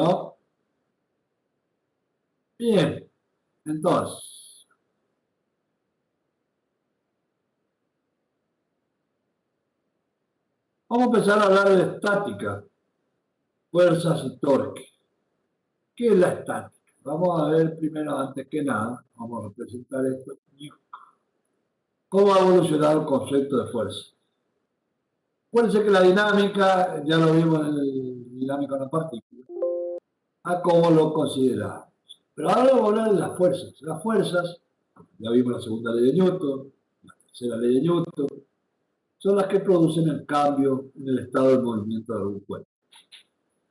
¿No? Bien, entonces, vamos a empezar a hablar de estática, fuerzas y torque. ¿Qué es la estática? Vamos a ver primero, antes que nada, vamos a representar esto. ¿Cómo ha evolucionado el concepto de fuerza? Acuérdense que la dinámica, ya lo vimos en el dinámico de la partícula, a cómo lo consideramos. Pero ahora vamos a hablar de las fuerzas. Las fuerzas, ya vimos la segunda ley de Newton, la tercera ley de Newton, son las que producen el cambio en el estado del movimiento de algún cuerpo.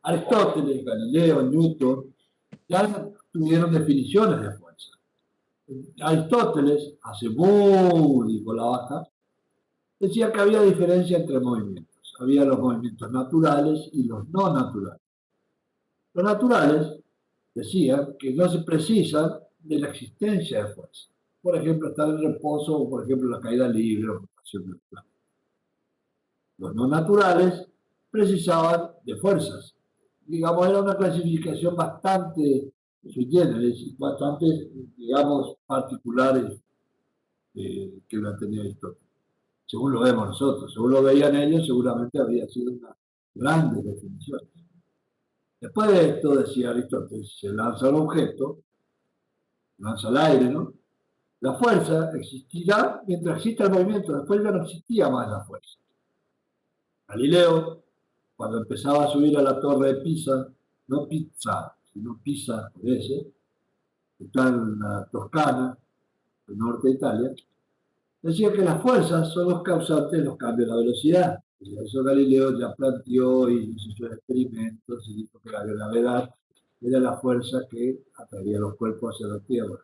Aristóteles, Galileo, Newton, ya tuvieron definiciones de fuerza. Aristóteles, hace muy por la baja, decía que había diferencia entre movimientos. Había los movimientos naturales y los no naturales. Los naturales decían que no se precisan de la existencia de fuerza. Por ejemplo, estar en reposo o, por ejemplo, la caída libre o rotación del planeta. Los no naturales precisaban de fuerzas. Digamos, era una clasificación bastante sui generis, bastante, digamos, particulares que la tenía Aristóteles. Según lo vemos nosotros, según lo veían ellos, seguramente habría sido una grande definición. Después de esto, decía Aristóteles, se lanza el objeto, lanza al aire, ¿no? La fuerza existirá mientras exista el movimiento, después ya no existía más la fuerza. Galileo, cuando empezaba a subir a la torre de Pisa, no Pizza, sino Pisa, por ese, que está en la Toscana, el norte de Italia, decía que las fuerzas son los causantes de los cambios de la velocidad. Y eso Galileo ya planteó y hizo experimentos y dijo que la gravedad era la fuerza que atraía los cuerpos hacia la Tierra.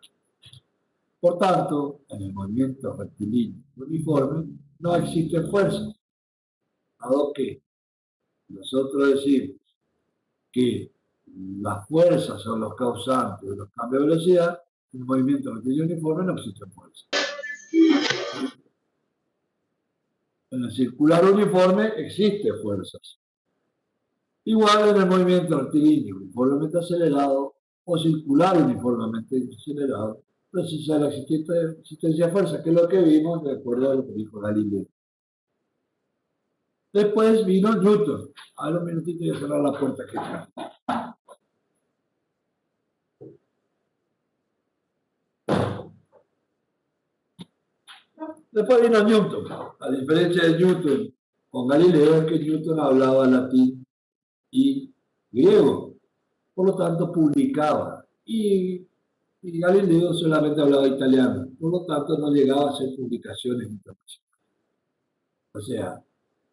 Por tanto, en el movimiento rectilíneo uniforme no existen fuerzas, dado que nosotros decimos que las fuerzas son los causantes de los cambios de velocidad, en el movimiento rectilíneo uniforme no existen fuerzas. En el circular uniforme existen fuerzas. Igual en el movimiento rectilíneo uniformemente acelerado o circular uniformemente acelerado, precisa la existencia de fuerza, que es lo que vimos de acuerdo a lo que dijo Galileo. Después vino Newton. Ahora un minutito y voy a cerrar la puerta que está. Después vino Newton. A diferencia de Newton con Galileo, es que Newton hablaba latín y griego. Por lo tanto, publicaba. Y Galileo solamente hablaba italiano. Por lo tanto, no llegaba a hacer publicaciones internacionales. O sea,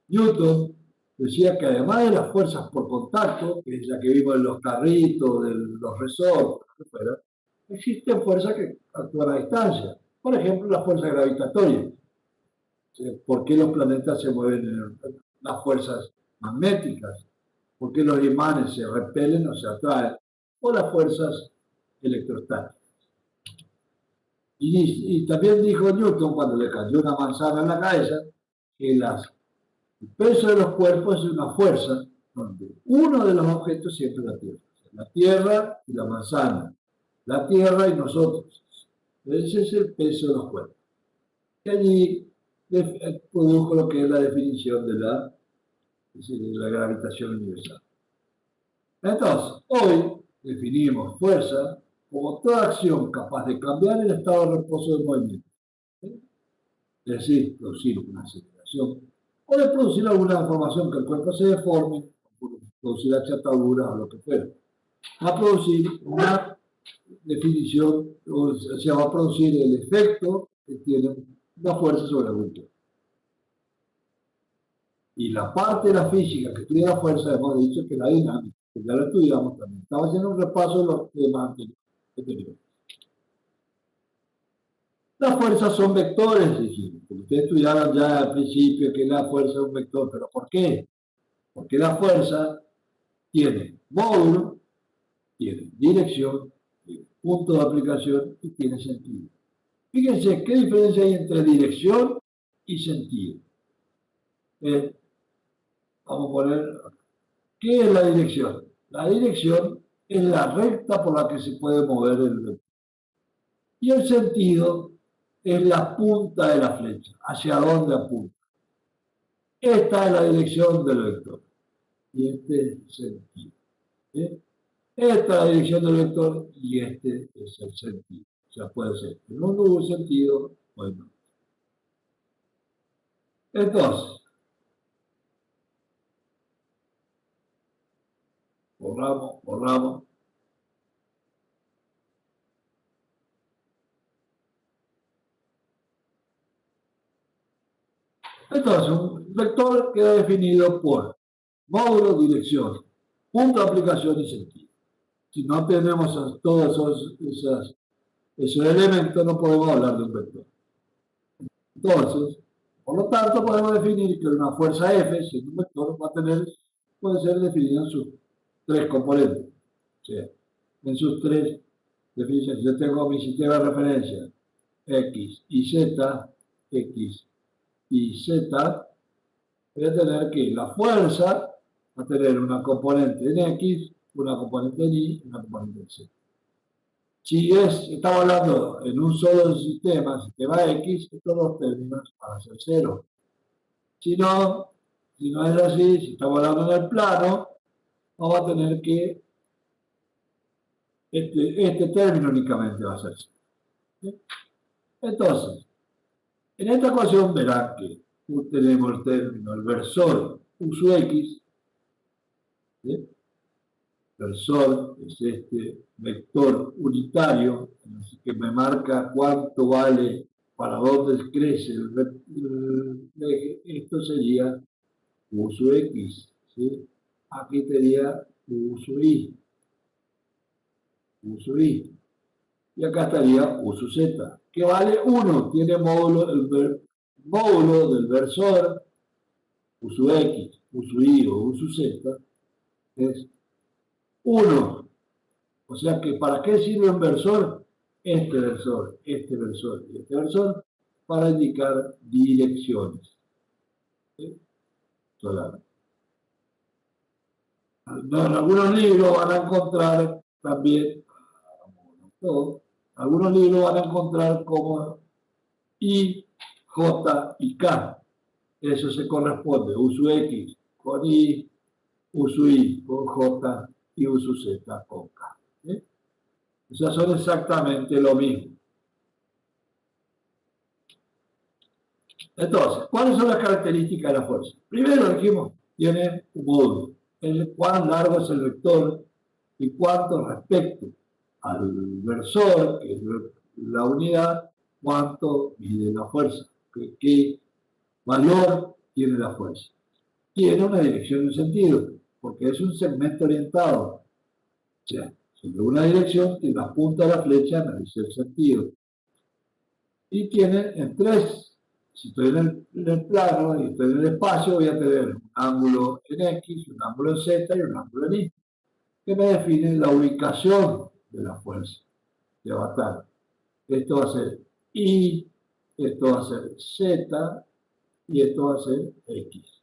Newton decía que además de las fuerzas por contacto, que es la que vimos en los carritos, de los resortes, existen fuerzas que actúan a distancia. Por ejemplo, la fuerza gravitatoria. ¿Por qué los planetas se mueven? Las fuerzas magnéticas. ¿Por qué los imanes se repelen o se atraen? O las fuerzas electrostáticas. Y también dijo Newton, cuando le cayó una manzana en la cabeza, que el peso de los cuerpos es una fuerza donde uno de los objetos siempre es la Tierra. La Tierra y la manzana. La Tierra y nosotros. Ese es el peso de los cuerpos. Y allí produjo lo que es la definición de la gravitación universal. Entonces, hoy definimos fuerza como toda acción capaz de cambiar el estado de reposo del movimiento. Es decir, producir una aceleración o de producir alguna información que el cuerpo se deforme, producir achataduras o lo que fuera. Va a producir una definición, o sea, va a producir el efecto que tiene una fuerza sobre el cuerpo. Y la parte de la física que estudia la fuerza, hemos dicho que la dinámica, que ya la estudiamos también. Estaba haciendo un repaso de los temas anteriores. Las fuerzas son vectores, dijimos. Ustedes estudiaron ya al principio que la fuerza es un vector, pero ¿por qué? Porque la fuerza tiene módulo, tiene dirección, tiene punto de aplicación y tiene sentido. Fíjense qué diferencia hay entre dirección y sentido. Vamos a poner, ¿qué es la dirección? La dirección es la recta por la que se puede mover el vector. Y el sentido es la punta de la flecha, hacia dónde apunta. Esta es la dirección del vector. Y este es el sentido. ¿Sí? Esta es la dirección del vector y este es el sentido. O sea, puede ser en un sentido o en otro. Entonces, borramos. Entonces, un vector queda definido por módulo, dirección, punto de aplicación y sentido. Si no tenemos todos esos elementos, no podemos hablar de un vector. Entonces, por lo tanto, podemos definir que una fuerza F, siendo un vector, puede ser definida en sus tres componentes. O sea, en sus tres definiciones. Yo tengo mi sistema de referencia X y Z, X y Z, voy a tener que la fuerza va a tener una componente en X, una componente en Y y una componente en Z. Si estamos hablando en un solo sistema X, estos dos términos van a ser cero. Si no es así, si estamos hablando en el plano, vamos a tener que este término únicamente va a ser cero. ¿Sí? Entonces, en esta ecuación verán que tenemos el término, el versor U sub X, ¿sí? Versor es este vector unitario que me marca cuánto vale, para dónde crece el eje. Esto sería U sub X, ¿sí? Aquí sería U sub Y, y acá estaría U sub Z, que vale 1, tiene módulo del versor U sub X, U sub Y o U sub Z, es 1. O sea que, ¿para qué sirve un versor? Este versor y este versor, para indicar direcciones. ¿Sí? En algunos libros van a encontrar también, algunos libros van a encontrar como I, J y K. Eso se corresponde, U sub X con I, U sub Y con J y U sub Z con K. ¿Sí? O sea, son exactamente lo mismo. Entonces, ¿cuáles son las características de la fuerza? Primero dijimos, tiene un módulo. Cuán largo es el vector y cuánto respecto al versor, que es la unidad, cuánto mide la fuerza, qué valor tiene la fuerza. Tiene una dirección y un sentido, porque es un segmento orientado. O sea, sobre una dirección y la punta de la flecha me dice el sentido. Y tiene en tres, si estoy en el plano y estoy en el espacio, voy a tener un ángulo en X, un ángulo en Z y un ángulo en Y, que me define la ubicación de la fuerza que va a estar. Esto va a ser Y, esto va a ser Z y esto va a ser X.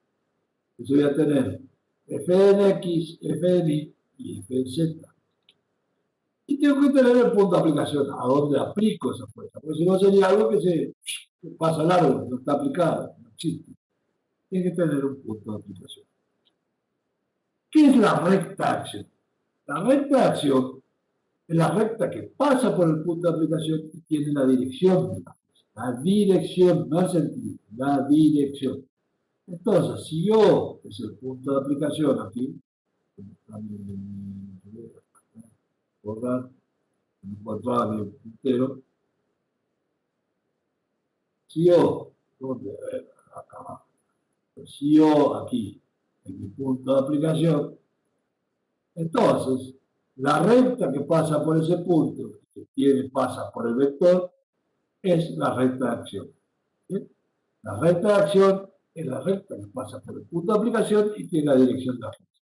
Entonces voy a tener F en X, F en Y y F en Z. Y tengo que tener el punto de aplicación, a dónde aplico esa fuerza, porque si no sería algo que se pasa largo, no está aplicado, no existe. Tiene que tener un punto de aplicación. ¿Qué es la recta acción? La recta acción es la recta que pasa por el punto de aplicación y tiene la dirección de la fuerza. La dirección, no el sentido, la dirección. Entonces, si yo es el punto de aplicación aquí, borrar, encontrar el puntero. Si yo, acá, si yo aquí, en mi punto de aplicación, entonces la recta que pasa por ese punto, pasa por el vector, es la recta de acción. ¿Sí? La recta de acción es la recta que pasa por el punto de aplicación y tiene la dirección de la fuerza.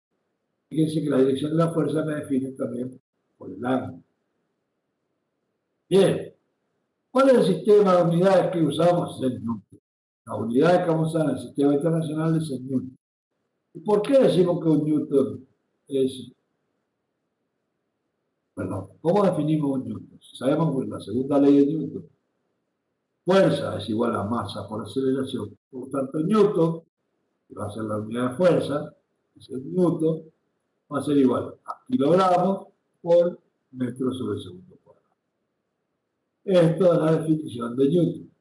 Fíjense que la dirección de la fuerza me define también por el ángulo. Bien, ¿cuál es el sistema de unidades que usamos? Es el Newton. La unidad que vamos a usar en el sistema internacional es el Newton. ¿Y por qué decimos que un Newton es Perdón, ¿cómo definimos un Newton? Sabemos que la segunda ley de Newton, fuerza es igual a masa por aceleración. Por tanto, Newton, que va a ser la unidad de fuerza, es el Newton, va a ser igual a kilogramos por metro sobre segundo cuadrado. Esto es la definición de Newton.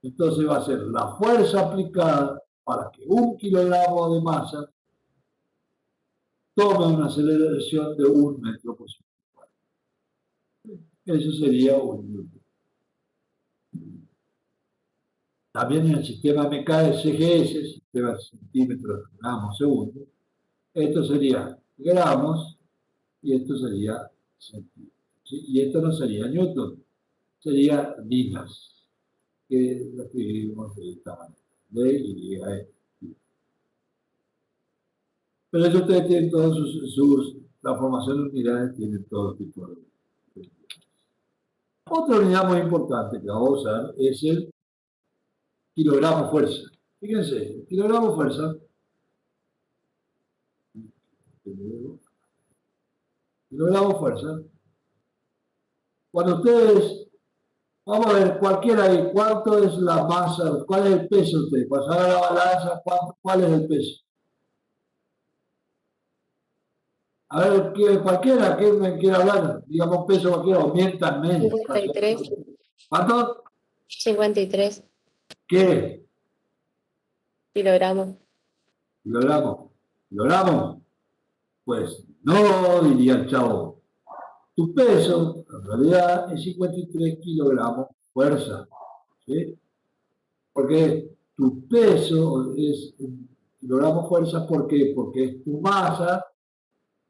Entonces va a ser la fuerza aplicada para que un kilogramo de masa tome una aceleración de 1 metro por segundo cuadrado. Eso sería un Newton. También en el sistema MK CGS, sistema de centímetros, gramos, segundo, esto sería gramos y esto sería centímetros. ¿Sí? Y esto no sería Newton, sería linas, que lo escribimos de esta manera, D y E. Pero eso ustedes tienen todas sus transformaciones de unidades, tienen todo tipo de. Otra unidad muy importante que vamos a usar es el kilogramo fuerza. Fíjense, el kilogramo fuerza, cuando ustedes, vamos a ver, cualquiera ahí, ¿cuánto es la masa? ¿Cuál es el peso de ustedes? Pasar a la balanza, ¿cuál es el peso? A ver, cualquiera que me quiera hablar, digamos peso cualquiera, o miéntanme. 53. ¿Cuánto? 53 ¿Qué? kilogramos. ¿Kilogramos? ¿Kilogramos? Pues no, diría el chavo. Tu peso, en realidad, es 53 kilogramos fuerza. ¿Sí? Porque tu peso es kilogramos fuerza, ¿por qué? Porque es tu masa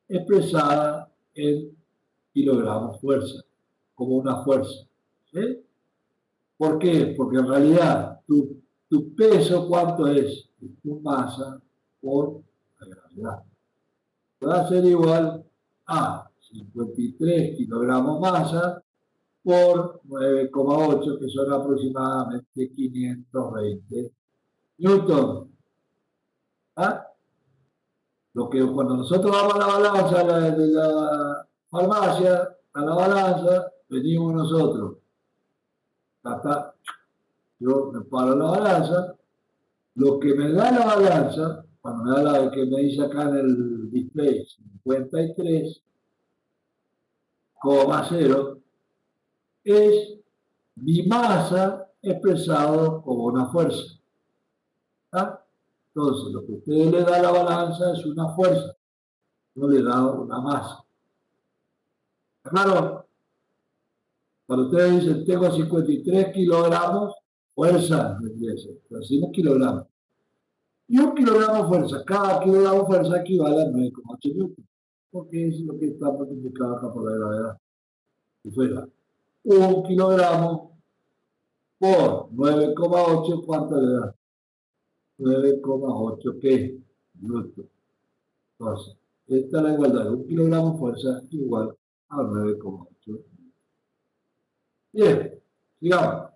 expresada en kilogramos fuerza, como una fuerza. ¿Sí? ¿Por qué? Porque en realidad tu peso, ¿cuánto es? Es tu masa por la gravedad. Va a ser igual a 53 kilogramos masa por 9,8, que son aproximadamente 520 newton. ¿Ah? Lo que cuando nosotros vamos a la balanza de la farmacia, a la balanza, venimos nosotros. Acá, yo me paro la balanza, lo que me da la balanza, cuando me da la que me dice acá en el display 53,0, es mi masa expresado como una fuerza. ¿Ah? Entonces, lo que usted le da a la balanza es una fuerza, no le da una masa. Claro, cuando ustedes dicen tengo 53 kilogramos, fuerza, decimos kilogramos. Y un kilogramo de fuerza, cada kilogramo de fuerza equivale a 9,8 newton, porque es lo que está multiplicado acá por la gravedad. Si fuera un kilogramo por 9,8, ¿cuánto le da? 9,8 ¿qué? Newton. Entonces, esta es la igualdad de un kilogramo de fuerza igual a 9,8. Bien, sigamos.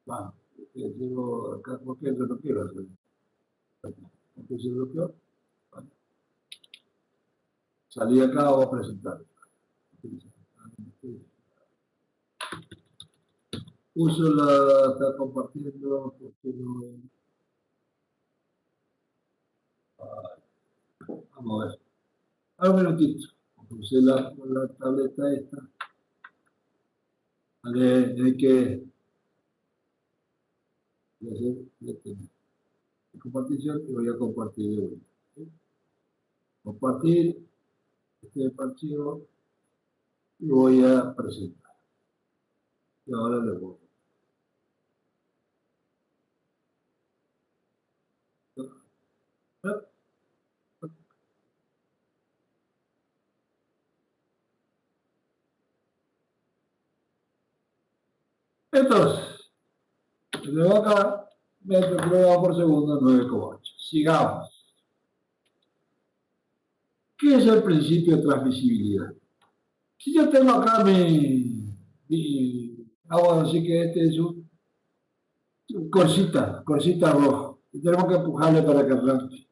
Vamos, digo acá porque yo no quiero hacer. ¿Por qué se bloqueó? Vale. Salí acá, voy a presentar. Uso la, está compartiendo, porque no. Vamos a ver. Un minutito. Usé la tableta esta. Vale, hay que hacer compartición y voy a compartir de vuelta. ¿Sí? Compartir este archivo y voy a presentar. Y ahora le voy. Entonces, le voy acá, metro kilogramos por segundo, 9,8. Sigamos. ¿Qué es el principio de transmisibilidad? Si yo tengo acá vamos a decir que este es un Corsita roja. Y tenemos que empujarle para que arranque.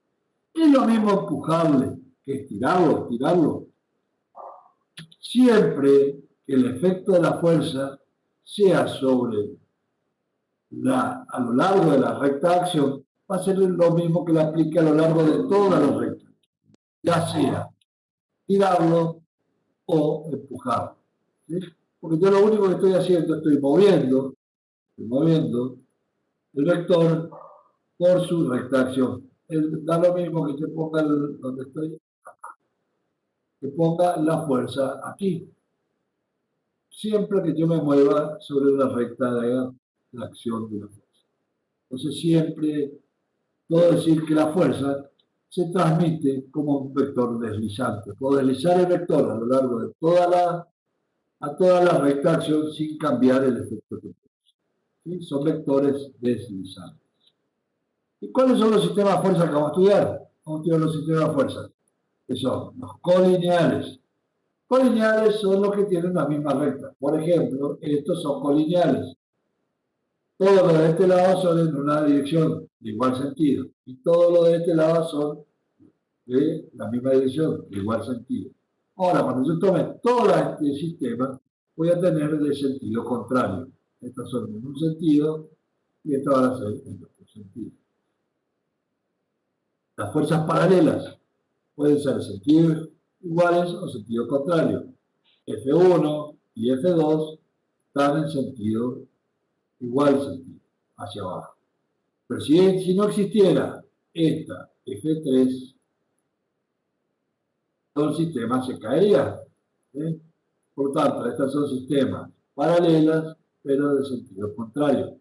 Es lo mismo empujarle que tirarlo. Siempre que el efecto de la fuerza sea a lo largo de la recta de acción, va a ser lo mismo que le aplique a lo largo de todas las rectas, ya sea tirarlo o empujarlo. ¿Sí? Porque yo lo único que estoy haciendo, estoy moviendo el vector por su recta acción. Da lo mismo que yo ponga donde estoy, que ponga la fuerza aquí. Siempre que yo me mueva sobre una recta de la acción de la fuerza. Entonces siempre puedo decir que la fuerza se transmite como un vector deslizante. Puedo deslizar el vector a lo largo de toda la recta acción sin cambiar el efecto que produce. ¿Sí? Son vectores deslizantes. ¿Y cuáles son los sistemas de fuerza que vamos a estudiar? Vamos a estudiar los sistemas de fuerza, que son los colineales. Colineales son los que tienen la misma recta. Por ejemplo, estos son colineales. Todos los de este lado son en una dirección de igual sentido. Y todos los de este lado son de la misma dirección, de igual sentido. Ahora, cuando yo tome todo este sistema, voy a tener de sentido contrario. Estos son en un sentido y estos van a ser en otro sentido. Las fuerzas paralelas pueden ser sentidos iguales o sentido contrario. F1 y F2 están en sentido igual sentido, hacia abajo. Pero si no existiera esta F3, todo el sistema se caería. ¿Sí? Por tanto, estos son sistemas paralelas, pero de sentido contrario.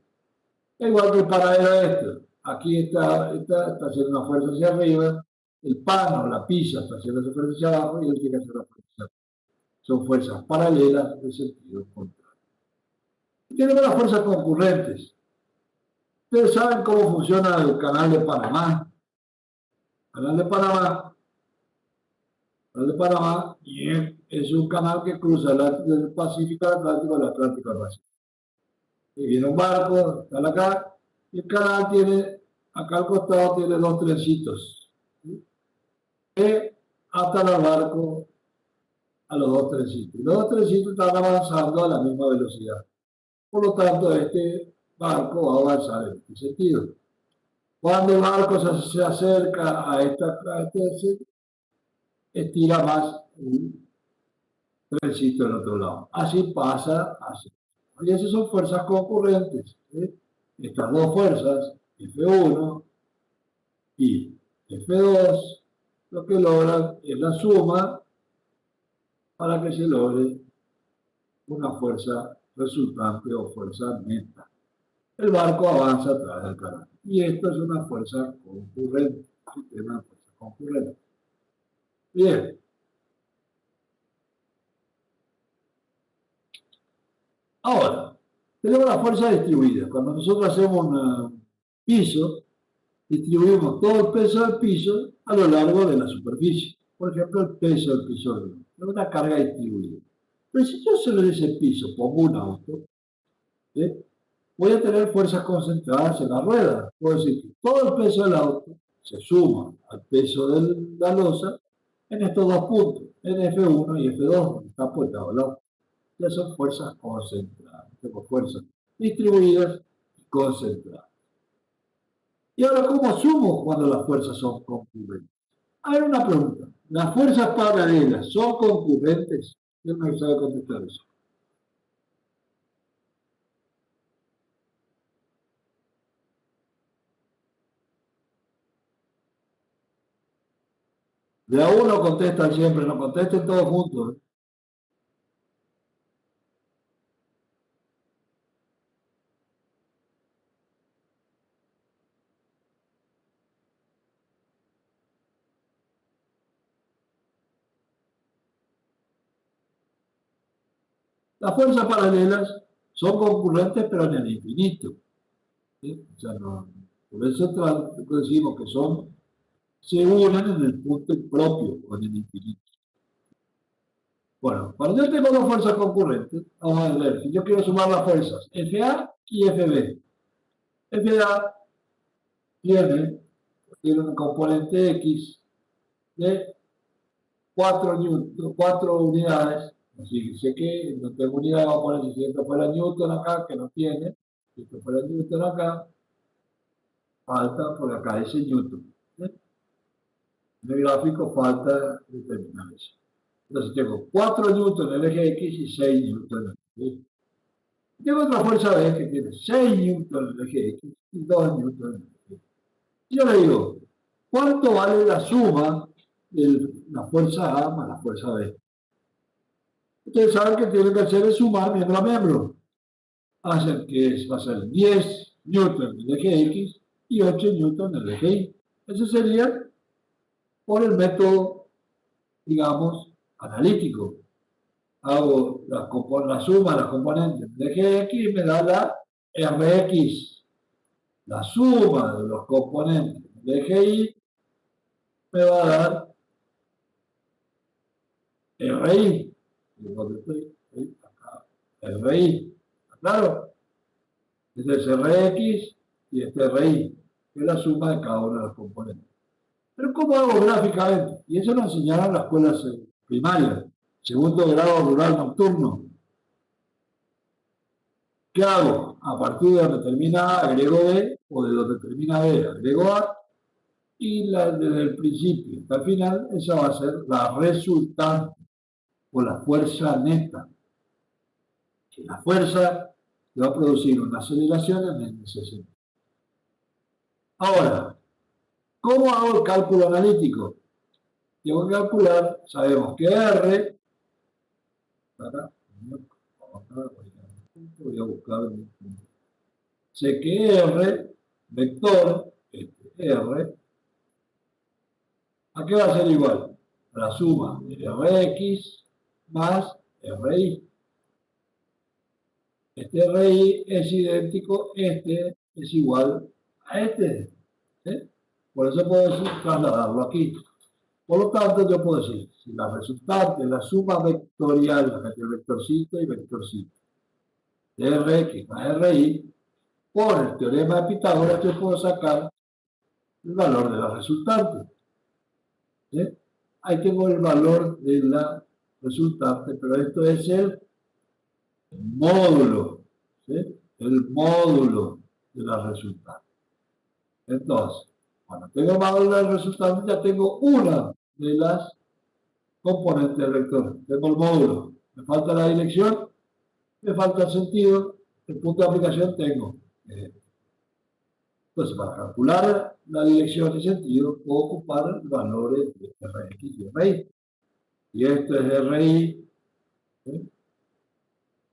Igual que el paralelo a este. Aquí está haciendo una fuerza hacia arriba, el pano, la pizza, está haciendo esa fuerza hacia abajo y él tiene que hacer la fuerza hacia abajo. Son fuerzas paralelas de sentido contrario. Y tenemos las fuerzas concurrentes. Ustedes saben cómo funciona el canal de Panamá. Canal de Panamá. Canal de Panamá es un canal que cruza del Pacífico al Atlántico al Atlántico al Pacífico. Y viene un barco, está acá, y el canal tiene, acá al costado tiene dos trencitos. ¿Sí? Que atan al barco a los dos trencitos. Y los dos trencitos están avanzando a la misma velocidad. Por lo tanto, este barco va a avanzar en este sentido. Cuando el barco se acerca a este, estira más el trencito del otro lado. Así pasa, así. Y esas son fuerzas concurrentes. ¿Sí? Estas dos fuerzas, F1 y F2, lo que logran es la suma para que se logre una fuerza resultante o fuerza neta. El barco avanza a través del canal. Y esto es una fuerza concurrente, un sistema de fuerza concurrente. Bien. Ahora, tenemos la fuerza distribuida. Cuando nosotros hacemos un piso, distribuimos todo el peso del piso a lo largo de la superficie. Por ejemplo, el peso del piso es una carga distribuida. Pero si yo sobre ese piso pongo un auto, ¿sí? Voy a tener fuerzas concentradas en la rueda. Puedo decir que todo el peso del auto se suma al peso de la losa en estos dos puntos, en F1 y F2, donde está apoyado el auto. Ya son fuerzas concentradas, tengo fuerzas distribuidas y concentradas. Y ahora, ¿cómo sumo cuando las fuerzas son concurrentes? A ver, una pregunta. ¿Las fuerzas paralelas son concurrentes? ¿Quién me sabe contestar eso? De a uno contestan siempre, no contesten todos juntos. Las fuerzas paralelas son concurrentes, pero en el infinito. ¿Sí? O sea, no, por eso decimos que se unen en el punto propio o en el infinito. Bueno, cuando yo tengo dos fuerzas concurrentes, vamos a ver, si yo quiero sumar las fuerzas FA y FB, FA tiene un componente X de 4 unidades. Así que sé que no tengo unidad, vamos a poner si esto fuera Newton acá, que no tiene. Si esto fuera Newton acá, falta por acá ese Newton. En el gráfico falta determinar eso. Entonces tengo 4 Newton en el eje X y 6 Newton en el eje Y. Tengo otra fuerza B que tiene 6 Newton en el eje X y 2 Newton en el eje Y. Y yo le digo, ¿cuánto vale la suma de la fuerza A más la fuerza B? Ustedes saben que tienen que hacer es sumar miembro a miembro. Hacen que va a ser 10 newton en el eje X y 8 newton en el eje Y. Eso sería por el método, digamos, analítico. Hago la suma de las componentes del eje X y me da la Rx. La suma de los componentes del eje Y me va a dar RI. RI. ¿Claro? Este es Rx y este RI, que es la suma de cada uno de los componentes. Pero ¿cómo hago gráficamente? Y eso lo enseñaron en las escuelas primarias, segundo grado rural nocturno. ¿Qué hago? A partir de donde termina A agrego B, o de donde termina B agrego A, y desde el principio hasta el final, esa va a ser la resultante, o la fuerza neta. Que la fuerza que va a producir una aceleración en ese sentido. Ahora, ¿cómo hago el cálculo analítico? Tengo que calcular, sabemos que R, voy a buscar, sé que R, vector, R, ¿a qué va a ser igual? A la suma de Rx más Ri. Este Ri es idéntico, este es igual a este. ¿Sí? Por eso puedo decir, trasladarlo aquí. Por lo tanto, yo puedo decir, si la resultante es la suma vectorial entre vectorcito y vectorcito de Rx más Ri, por el teorema de Pitágoras yo puedo sacar el valor de la resultante. ¿Sí? Ahí tengo el valor de la resultante, pero esto es el módulo, ¿sí? El módulo de la resultante. Entonces, cuando tengo el módulo del resultante, ya tengo una de las componentes del vector. Tengo el módulo, me falta la dirección, me falta el sentido, el punto de aplicación tengo. Entonces, para calcular la dirección y sentido, puedo ocupar valores de Rx y Ri. Y esto es Ri. ¿Sí?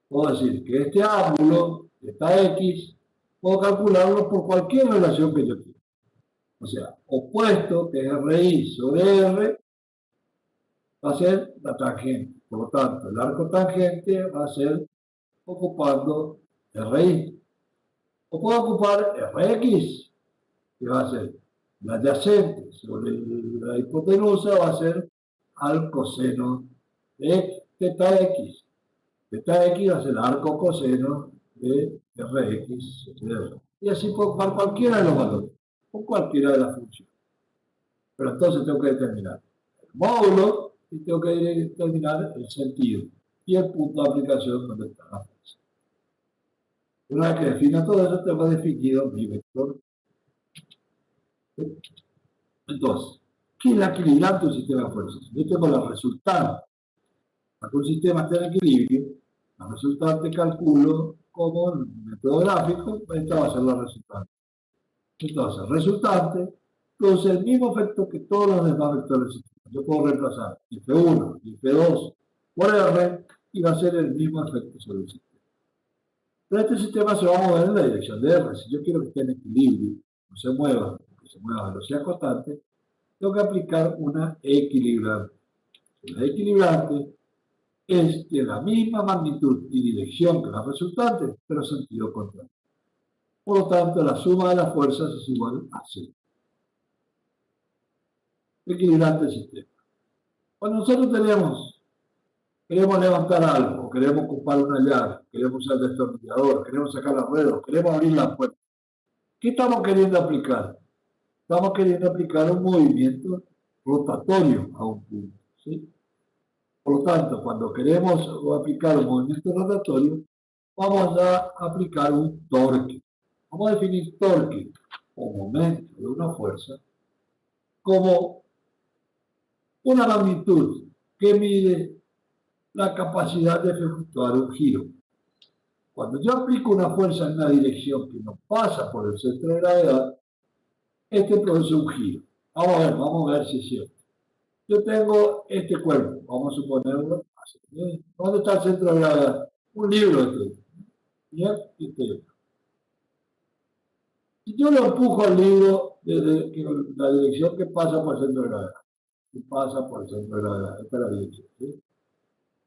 Puedo decir que este ángulo, esta X, puedo calcularlo por cualquier relación que yo quiera. O sea, opuesto, que es Ri sobre R, va a ser la tangente. Por lo tanto, el arco tangente va a ser ocupando Ri. O puedo ocupar Rx, que va a ser la adyacente sobre la hipotenusa, va a ser al coseno de teta x. Teta x va a ser el arco coseno de Rx. Y así puedo ocupar cualquiera de los valores, o cualquiera de las funciones. Pero entonces tengo que determinar el módulo y tengo que determinar el sentido y el punto de aplicación donde está la fuerza. Una vez que defina todo eso, tengo definido mi vector. Entonces, ¿qué es la equilibrante de un sistema de fuerzas? Yo tengo la resultante. Para que un sistema esté en equilibrio, la resultante calculo como el método gráfico, esta va a ser la resultante. Entonces, el resultante produce el mismo efecto que todos los demás vectores del sistema. Yo puedo reemplazar F1 y F2 por R y va a ser el mismo efecto sobre el sistema. Pero este sistema se va a mover en la dirección de R. Si yo quiero que esté en equilibrio, no se mueva, que se mueva a velocidad constante, tengo que aplicar una equilibrante. La equilibrante es de la misma magnitud y dirección que la resultante, pero sentido contrario. Por lo tanto, la suma de las fuerzas es igual a 0. Equilibrante del sistema. Cuando nosotros queremos levantar algo, queremos ocupar una llave, queremos usar el destornillador, queremos sacar la rueda, queremos abrir la puerta. ¿Qué estamos queriendo aplicar? Estamos queriendo aplicar un movimiento rotatorio a un punto, ¿sí? Por lo tanto, cuando queremos aplicar un movimiento rotatorio, vamos a aplicar un torque. Vamos a definir torque o momento de una fuerza como una magnitud que mide la capacidad de efectuar un giro. Cuando yo aplico una fuerza en una dirección que no pasa por el centro de gravedad, este produce un giro. Vamos a ver si es cierto. Yo tengo este cuerpo, vamos a suponerlo así. ¿Dónde está el centro de gravedad? Un libro este. Bien, este. Si yo lo empujo al libro desde la dirección que pasa por el centro de gravedad, que pasa por el centro de gravedad, esta es la dirección, ¿sí?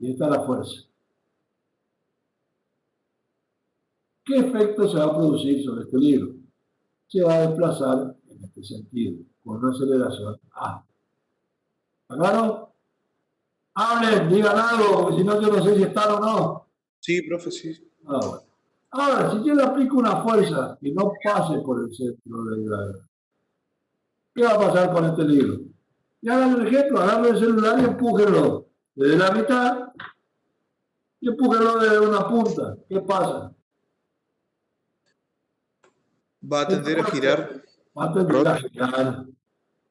Y esta es la fuerza. ¿Qué efecto se va a producir sobre este libro? Se va a desplazar en este sentido, con una aceleración A. ¿Claro? Hablen, digan algo, porque si no yo no sé si están o no. Sí, profe, sí. Bueno. Ahora, si yo le aplico una fuerza que no pase por el centro de gravedad, ¿qué va a pasar con este libro? Y hagan un ejemplo, agarren el celular y empújenlo desde la mitad y empújenlo desde una punta. ¿Qué pasa? Va a tender a girar. Va a tender a girar.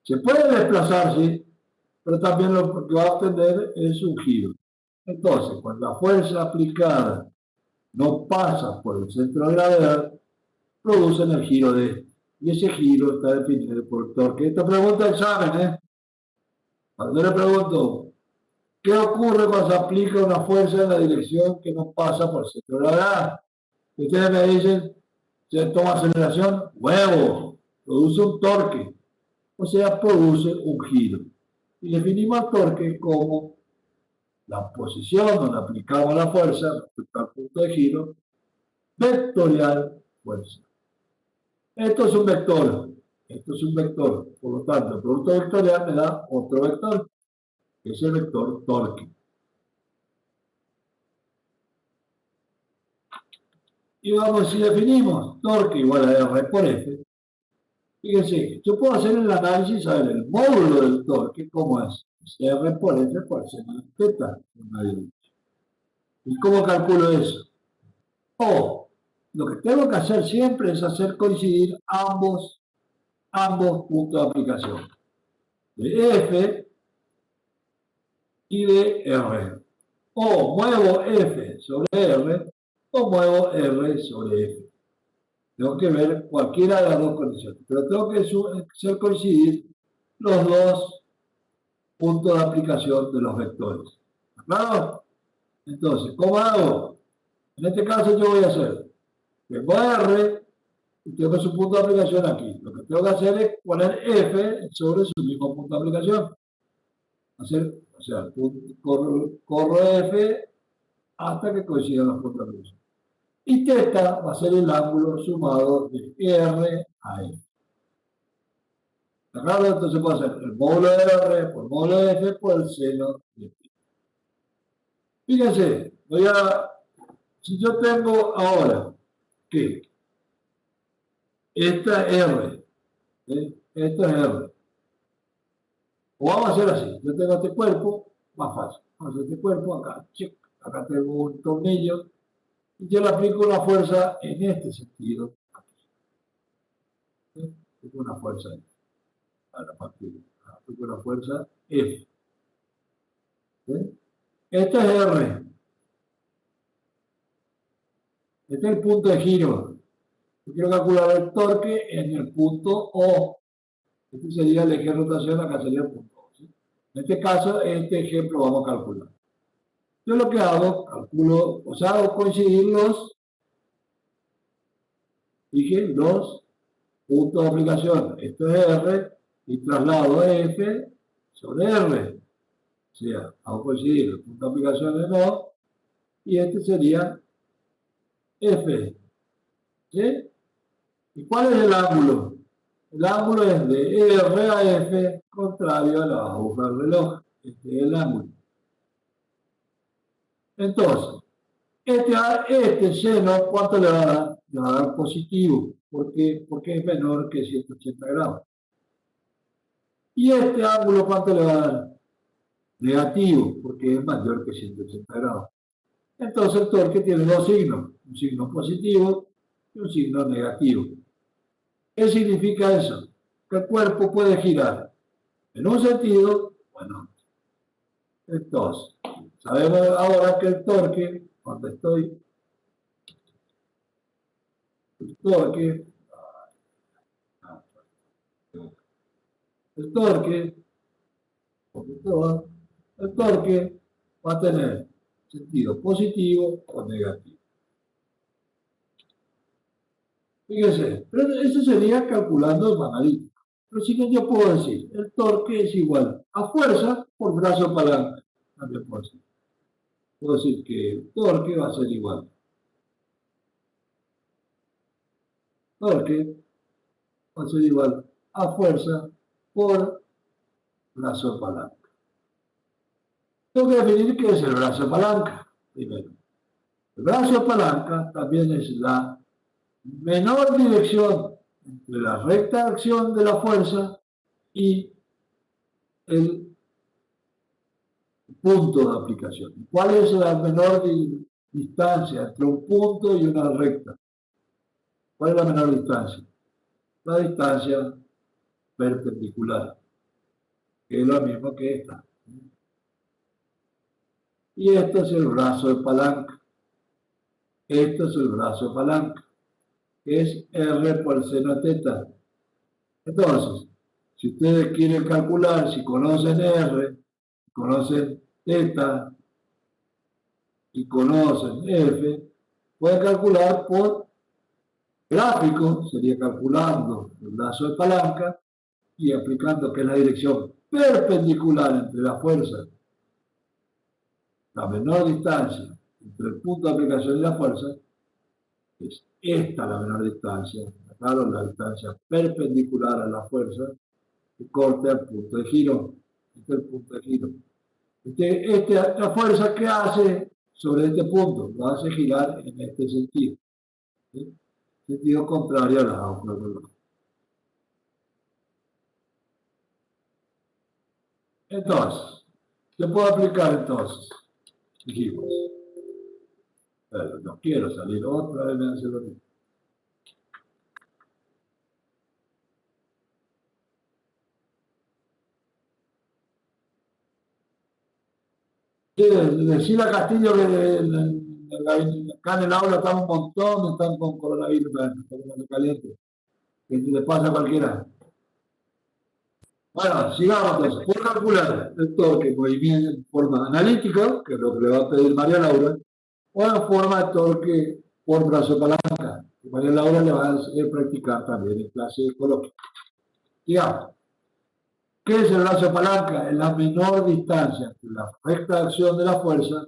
Se puede desplazar, sí, pero también lo que va a obtener es un giro. Entonces, cuando la fuerza aplicada no pasa por el centro de gravedad, producen el giro de este. Y ese giro está definido por torque. Esta pregunta de examen, ¿eh? Cuando yo le pregunto, ¿qué ocurre cuando se aplica una fuerza en la dirección que no pasa por el centro de gravedad? Y ustedes me dicen, se toma aceleración, huevo, produce un torque, o sea, produce un giro. Y definimos el torque como la posición donde aplicamos la fuerza respecto al punto de giro, vectorial fuerza. Esto es un vector, esto es un vector, por lo tanto, el producto vectorial me da otro vector, que es el vector torque. Y vamos, si definimos torque igual a R por F, fíjense, yo puedo hacer el análisis, a ver, el módulo del torque, ¿cómo es? Es R por F por seno de teta. ¿Y cómo calculo eso? O, lo que tengo que hacer siempre es hacer coincidir ambos puntos de aplicación, de F y de R. O muevo F sobre R, o muevo R sobre F. Tengo que ver cualquiera de las dos condiciones, pero tengo que hacer coincidir los dos puntos de aplicación de los vectores. ¿Claro? Entonces, ¿cómo hago? En este caso yo voy a hacer, tengo R y tengo su punto de aplicación aquí. Lo que tengo que hacer es poner F sobre su mismo punto de aplicación. O sea, corro F hasta que coincidan los puntos de aplicación. Y θ va a ser el ángulo sumado de R a F. ¿Está claro? Entonces puedo hacer el módulo de R por el módulo de F por el seno de F. Fíjense, si yo tengo ahora que esta es R, esta es R, o vamos a hacer así, yo tengo este cuerpo, más fácil, vamos a hacer este cuerpo, acá tengo un tornillo, y yo le aplico una fuerza en este sentido, aquí. Tengo una fuerza a la partida, aplico una fuerza F. Este es R, este es el punto de giro. Yo quiero calcular el torque en el punto O. Este sería el eje de rotación, acá sería el punto O. ¿Sí? En este caso, este ejemplo vamos a calcular. Yo lo que hago, calculo, o sea, hago coincidir los puntos de aplicación. Esto es R y traslado F sobre R. O sea, hago coincidir el punto de aplicación en O y este sería F. ¿Sí? ¿Y cuál es el ángulo? El ángulo es de R a F contrario a la aguja del reloj. Este es el ángulo. Entonces, este seno, ¿cuánto le va a dar? Le va a dar positivo. porque es menor que 180 grados. Y este ángulo, ¿cuánto le va a dar? Negativo, porque es mayor que 180 grados. Entonces el torque tiene dos signos, un signo positivo y un signo negativo. ¿Qué significa eso? Que el cuerpo puede girar en un sentido, bueno, entonces, sabemos ahora que el torque, cuando estoy, el torque, el torque, el torque va a tener sentido positivo o negativo. Fíjense, pero eso sería calculando el analítico. Pero si no, yo puedo decir, el torque es igual a fuerza por brazo palanca. También puedo decir. Puedo decir que el torque va a ser igual. Torque va a ser igual a fuerza por brazo palanca. Tengo que definir qué es el brazo palanca. Primero, el brazo palanca también es la menor dirección entre la recta de acción de la fuerza y el punto de aplicación. ¿Cuál es la menor distancia entre un punto y una recta? ¿Cuál es la menor distancia? La distancia perpendicular, que es lo mismo que esta. Y este es el brazo de palanca. Este es el brazo de palanca, que es R por seno teta. Entonces, si ustedes quieren calcular, si conocen R, conocen teta y conocen F, pueden calcular por gráfico, sería calculando el brazo de palanca y aplicando que es la dirección perpendicular entre la fuerza, la menor distancia entre el punto de aplicación y la fuerza, es esta la menor distancia, claro, la distancia perpendicular a la fuerza que corte al punto de giro. Este es el punto de giro. La fuerza que hace sobre este punto lo hace girar en este sentido, ¿sí? Sentido contrario a la hoja. Entonces, ¿qué puedo aplicar entonces? Dijimos, pero no quiero salir otra vez, me hace lo mismo. Decir a Castillo que acá en el aula están un montón, están con coronavirus, están caliente, que le pasa a cualquiera. Bueno, sigamos entonces. Puedo calcular el torque en movimiento en forma analítica, que es lo que le va a pedir María Laura, o en forma de torque por brazo palanca, que María Laura le va a hacer practicar también en clase de coloquio. Digamos, ¿qué es el brazo palanca? Es la menor distancia entre la recta de acción de la fuerza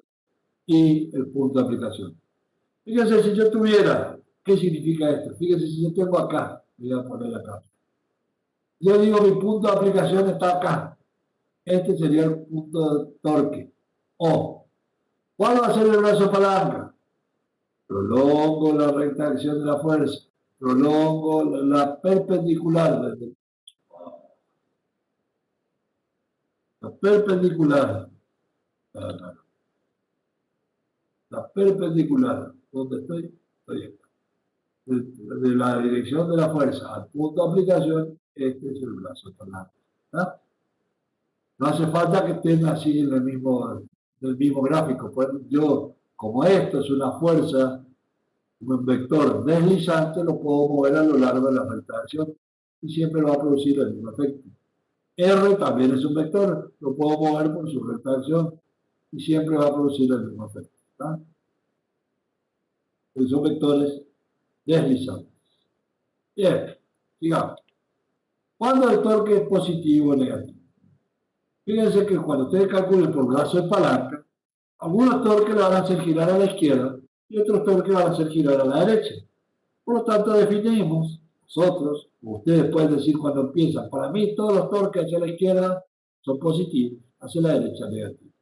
y el punto de aplicación. Fíjense si yo tuviera, ¿qué significa esto? Fíjense si yo tengo acá, voy a poner acá. Yo digo mi punto de aplicación está acá. Este sería el punto de torque. O, ¿cuál va a ser el brazo palanca? Prolongo la recta de acción de la fuerza. Prolongo la perpendicular. La perpendicular. La perpendicular. ¿Dónde estoy? Estoy acá. De la dirección de la fuerza al punto de aplicación, este es el brazo palanca. ¿Ah? No hace falta que estén así en el mismo gráfico. Pues yo, como esto es una fuerza, un vector deslizante, lo puedo mover a lo largo de la recta de acción y siempre va a producir el mismo efecto. R también es un vector, lo puedo mover por su recta de acción y siempre va a producir el mismo efecto. ¿Está? Son vectores deslizantes. Bien, sigamos. ¿Cuándo el torque es positivo o negativo? Fíjense que cuando ustedes calculen por brazo de palanca, algunos torques le van a hacer girar a la izquierda y otros torques van a hacer girar a la derecha. Por lo tanto, definimos nosotros, ustedes pueden decir cuando empiezan, para mí todos los torques hacia la izquierda son positivos, hacia la derecha negativos.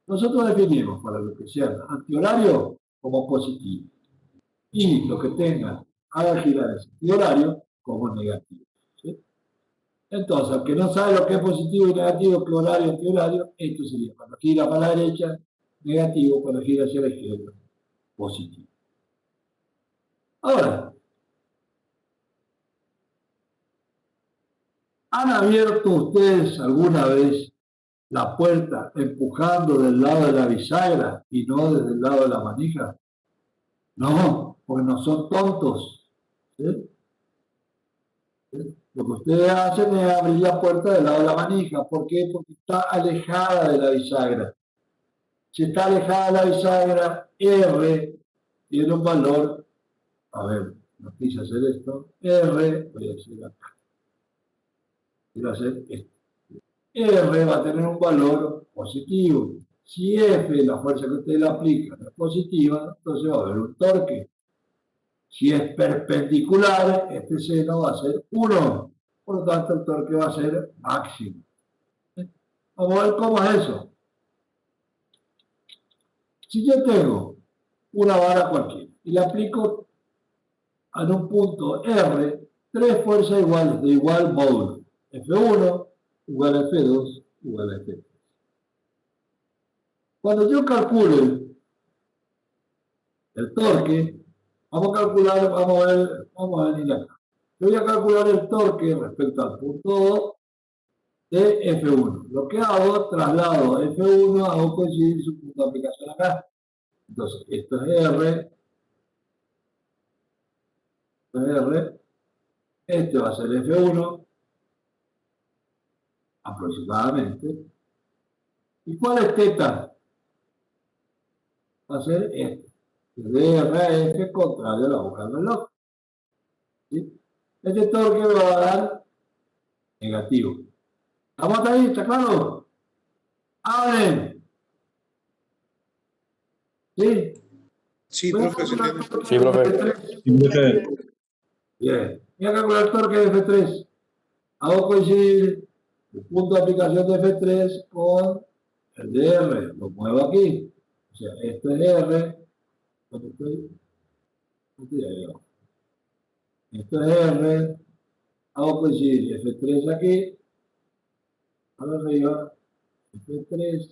Nosotros definimos para lo que sea antihorario como positivo y lo que tenga haga girar el sentido horario como negativo. ¿Sí? Entonces, aunque no sabe lo que es positivo y negativo, que horario y antihorario, esto sería cuando gira para la derecha, negativo, cuando gira hacia la izquierda, positivo. Ahora, ¿han abierto ustedes alguna vez la puerta empujando del lado de la bisagra y no desde el lado de la manija? No, porque no son tontos. ¿Sí? Lo que ustedes hacen es abrir la puerta del lado de la manija. ¿Por qué? Porque está alejada de la bisagra. Si está alejada de la bisagra, R tiene un valor, a ver, no quise hacer esto, R, voy a decir acá, quiero hacer esto. R va a tener un valor positivo. Si F, la fuerza que usted le aplica, es positiva, entonces va a haber un torque. Si es perpendicular, este seno va a ser 1. Por lo tanto, el torque va a ser máximo. Vamos a ver cómo es eso. Si yo tengo una vara cualquiera y le aplico en un punto R tres fuerzas iguales de igual módulo, F1 igual a F2 igual a F3. Cuando yo calcule el torque, vamos a venir acá. Yo voy a calcular el torque respecto al punto 2 de F1. Lo que hago, traslado F1, hago coincidir su punto de aplicación acá. Entonces, esto es R, esto es R, este va a ser F1, aproximadamente. ¿Y cuál es teta? Va a ser este. De R a F contrario a la hoja del reloj. ¿Sí? Este torque me va a dar negativo. ¿Estamos hasta ahí? ¿Está claro? ¡Abren! ¿Sí? Sí, Voy a profe, se calcular entiende. el torque Sí, de profe. F3. Sí, profe. Bien. Voy a calcular el torque de F3. Hago coincidir el punto de aplicación de F3 con el de R. Lo muevo aquí. O sea, esto es R. ¿Dónde estoy? Esto es R. Hago coincidir F3 aquí. Ahora arriba. F3.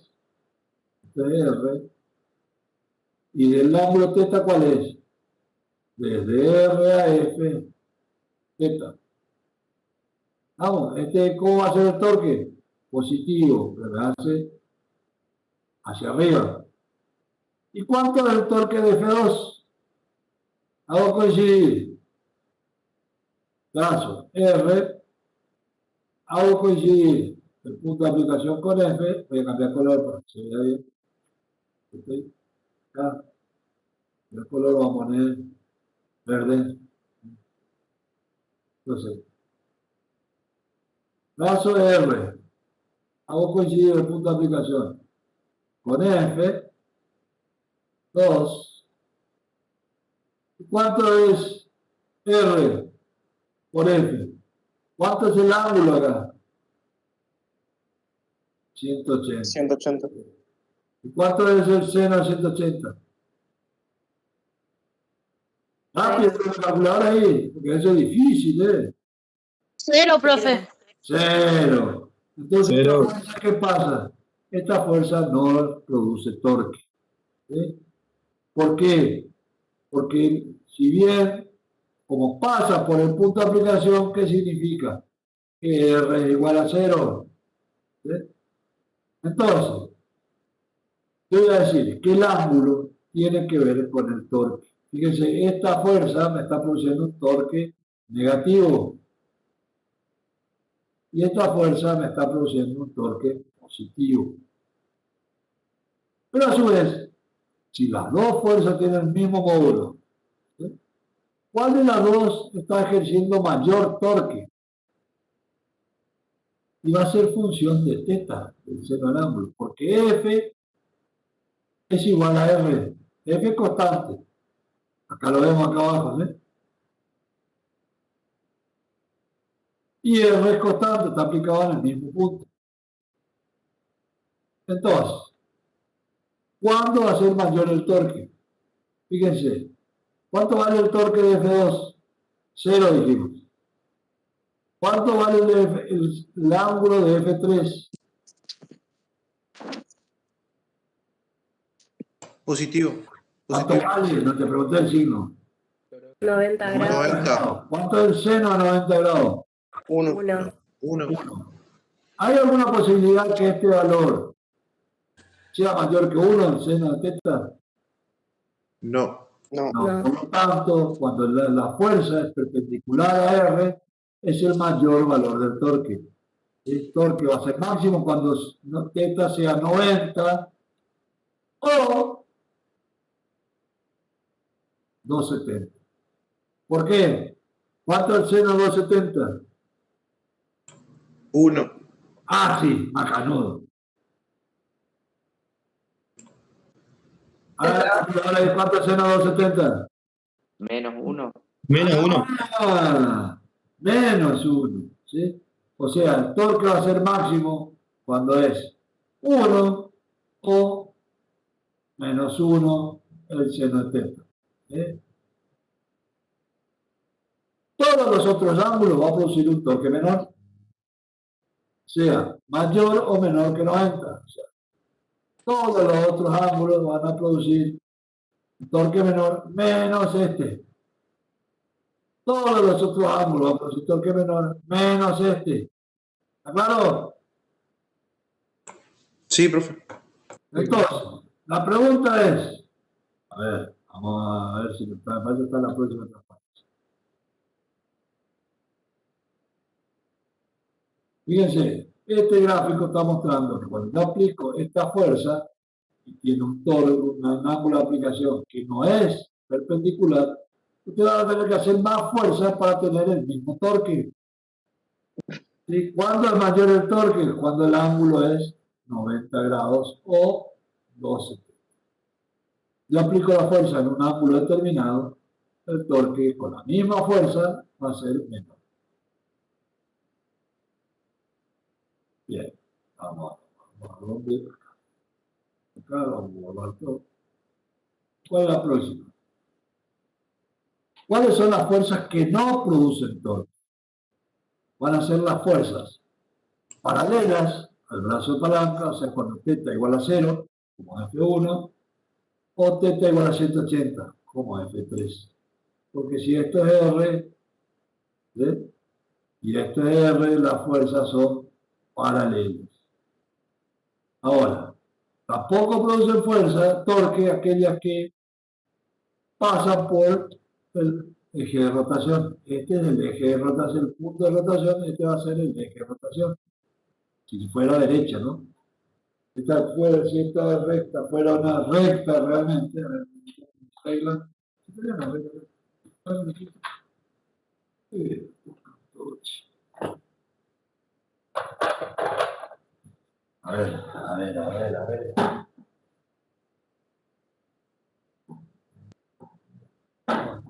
Esto es R. ¿Y del ángulo teta cuál es? Desde R a F, teta. Vamos, ¿cómo va a ser el torque? Positivo, pero me hace hacia arriba. ¿Y cuánto es el torque de F2? Hago coincidir. Trazo R, hago coincidir el punto de aplicación con F, voy a cambiar color para que se vea bien. ¿Okay? Acá, el color lo vamos a poner verde. Entonces, trazo R, hago coincidir el punto de aplicación con F, 2. ¿Cuánto es R por F? ¿Cuánto es el ángulo acá? 180. 180. ¿Y cuánto es el seno de 180? Rápido con la calculadora ahí, porque eso es difícil, ¿eh? 0, profe. 0. Entonces, Cero. esta fuerza, ¿qué pasa? Esta fuerza no produce torque. ¿Sí? ¿Por qué? Porque si bien, como pasa por el punto de aplicación, ¿qué significa? Que R es igual a 0. ¿Sí? Entonces, yo voy a decir que el ángulo tiene que ver con el torque. Fíjense, esta fuerza me está produciendo un torque negativo. Y esta fuerza me está produciendo un torque positivo. Pero a su vez, si las dos fuerzas tienen el mismo módulo, ¿sí? ¿Cuál de las dos está ejerciendo mayor torque? Y va a ser función de teta, del seno del ángulo, porque F es igual a R. F es constante. Acá lo vemos acá abajo, ¿sí? Y R es constante, está aplicado en el mismo punto. Entonces, ¿cuándo va a ser mayor el torque? Fíjense, ¿cuánto vale el torque de F2? 0 dijimos. ¿Cuánto vale el ángulo de F3? Positivo. ¿Cuánto vale? No te pregunté el signo. 90 grados. 90. ¿Cuánto es el seno a 90 grados? 1. 1. 1. ¿Hay alguna posibilidad que este valor sea mayor que 1 el seno de teta? No. No. Por lo tanto, cuando la fuerza es perpendicular a R, es el mayor valor del torque. El torque va a ser máximo cuando teta sea 90 o 270. ¿Por qué? ¿Cuánto es el seno de 270? 1. Ah, sí, macanudo. Ahora, ¿cuánto es el seno de 270? Menos 1. Menos 1. Menos 1, ¿sí? O sea, el torque va a ser máximo cuando es 1 o menos 1 el seno de teta. ¿Sí? Todos los otros ángulos van a producir un torque menor, sea mayor o menor que 90. O sea, todos los otros ángulos van a producir un torque menor menos este. Todos los otros ángulos van a producir torque menor menos este. ¿Está claro? Sí, profe. Entonces, la pregunta es, a ver, vamos a ver si me parece que está en la próxima transparencia. Fíjense, este gráfico está mostrando que cuando yo aplico esta fuerza y tiene un ángulo de aplicación que no es perpendicular, usted va a tener que hacer más fuerza para tener el mismo torque. ¿Sí? ¿Cuándo es mayor el torque? Cuando el ángulo es 90 grados o 12. Yo aplico la fuerza en un ángulo determinado, el torque con la misma fuerza va a ser menor. Bien, vamos a romper acá, vamos a borrar todo. ¿Cuál es la próxima? ¿Cuáles son las fuerzas que no producen torque? Van a ser las fuerzas paralelas al brazo de palanca, o sea, cuando θ igual a 0, como F1, o θ igual a 180, como F3. Porque si esto es R, ¿sí? Y esto es R, las fuerzas son paralelas. Ahora, tampoco producen fuerza, torque, aquellas que pasan por el eje de rotación. Este es el eje de rotación, el punto de rotación, este va a ser el eje de rotación. Si fuera derecha, ¿no? Esta fuera, si esta recta fuera una recta realmente, a ver, regla, sería una recta. A ver.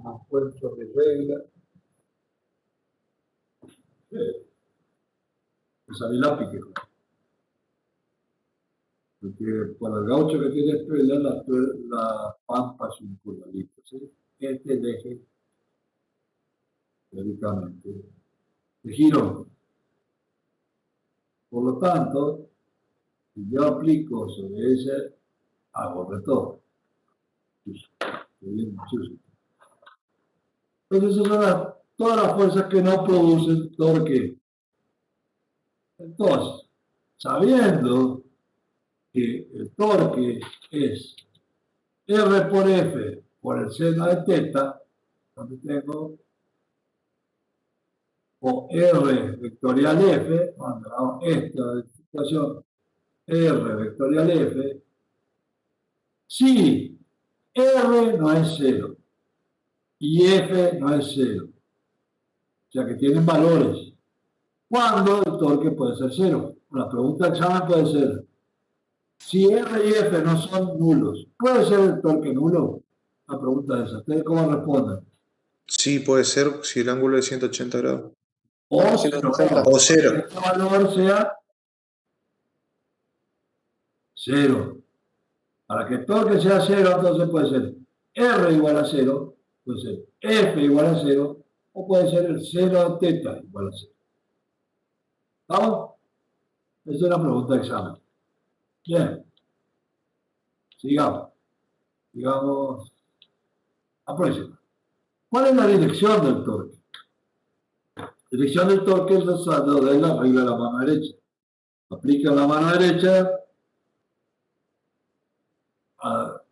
Más fuerza de regla. Esa es el lápiz. Porque para el gaucho que tiene estrella, la pampa es un curvadito, ¿sí? Este es el eje, teóricamente, de giro. Por lo tanto, si yo aplico sobre ese, hago retorno. Entonces, esas son todas las fuerzas que no producen torque. Entonces, sabiendo que el torque es R por F por el seno de teta, donde tengo o R vectorial F, cuando hago esta situación, R vectorial F, si R no es 0 y F no es 0, o sea que tienen valores, ¿cuándo el torque puede ser 0? La pregunta de examen puede ser, si R y F no son nulos, ¿puede ser el torque nulo? La pregunta es esa. ¿Ustedes cómo responden? Sí, puede ser si el ángulo es 180 grados. O 0. O 0. Que este valor sea 0. Para que el torque sea 0, entonces puede ser R igual a 0, puede ser F igual a 0, o puede ser el seno de teta igual a 0. ¿Vamos? Esa es una pregunta de examen. Bien. Sigamos. Digamos, la próxima. ¿Cuál es la dirección del torque? La dirección del torque es el saldo de la regla de la mano derecha. Aplica la mano derecha. Vamos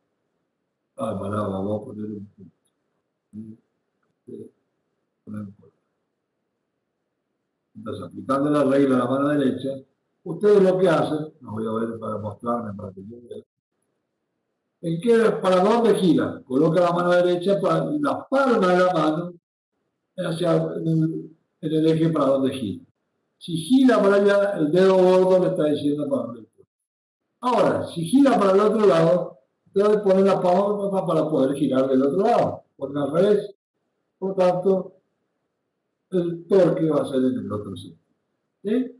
a poner un punto. Entonces, aplicando la regla de la mano derecha, ustedes lo que hacen, no voy a ver para mostrarme, para que yo vea, ¿en qué, para dónde gira? Coloca la mano derecha para la palma de la mano en el eje para donde gira. Si gira para allá, el dedo gordo le está diciendo para dónde gira. Ahora, si gira para el otro lado, debe poner la palma para poder girar del otro lado. Porque al revés, por tanto, el torque va a ser en el otro sitio. ¿Sí?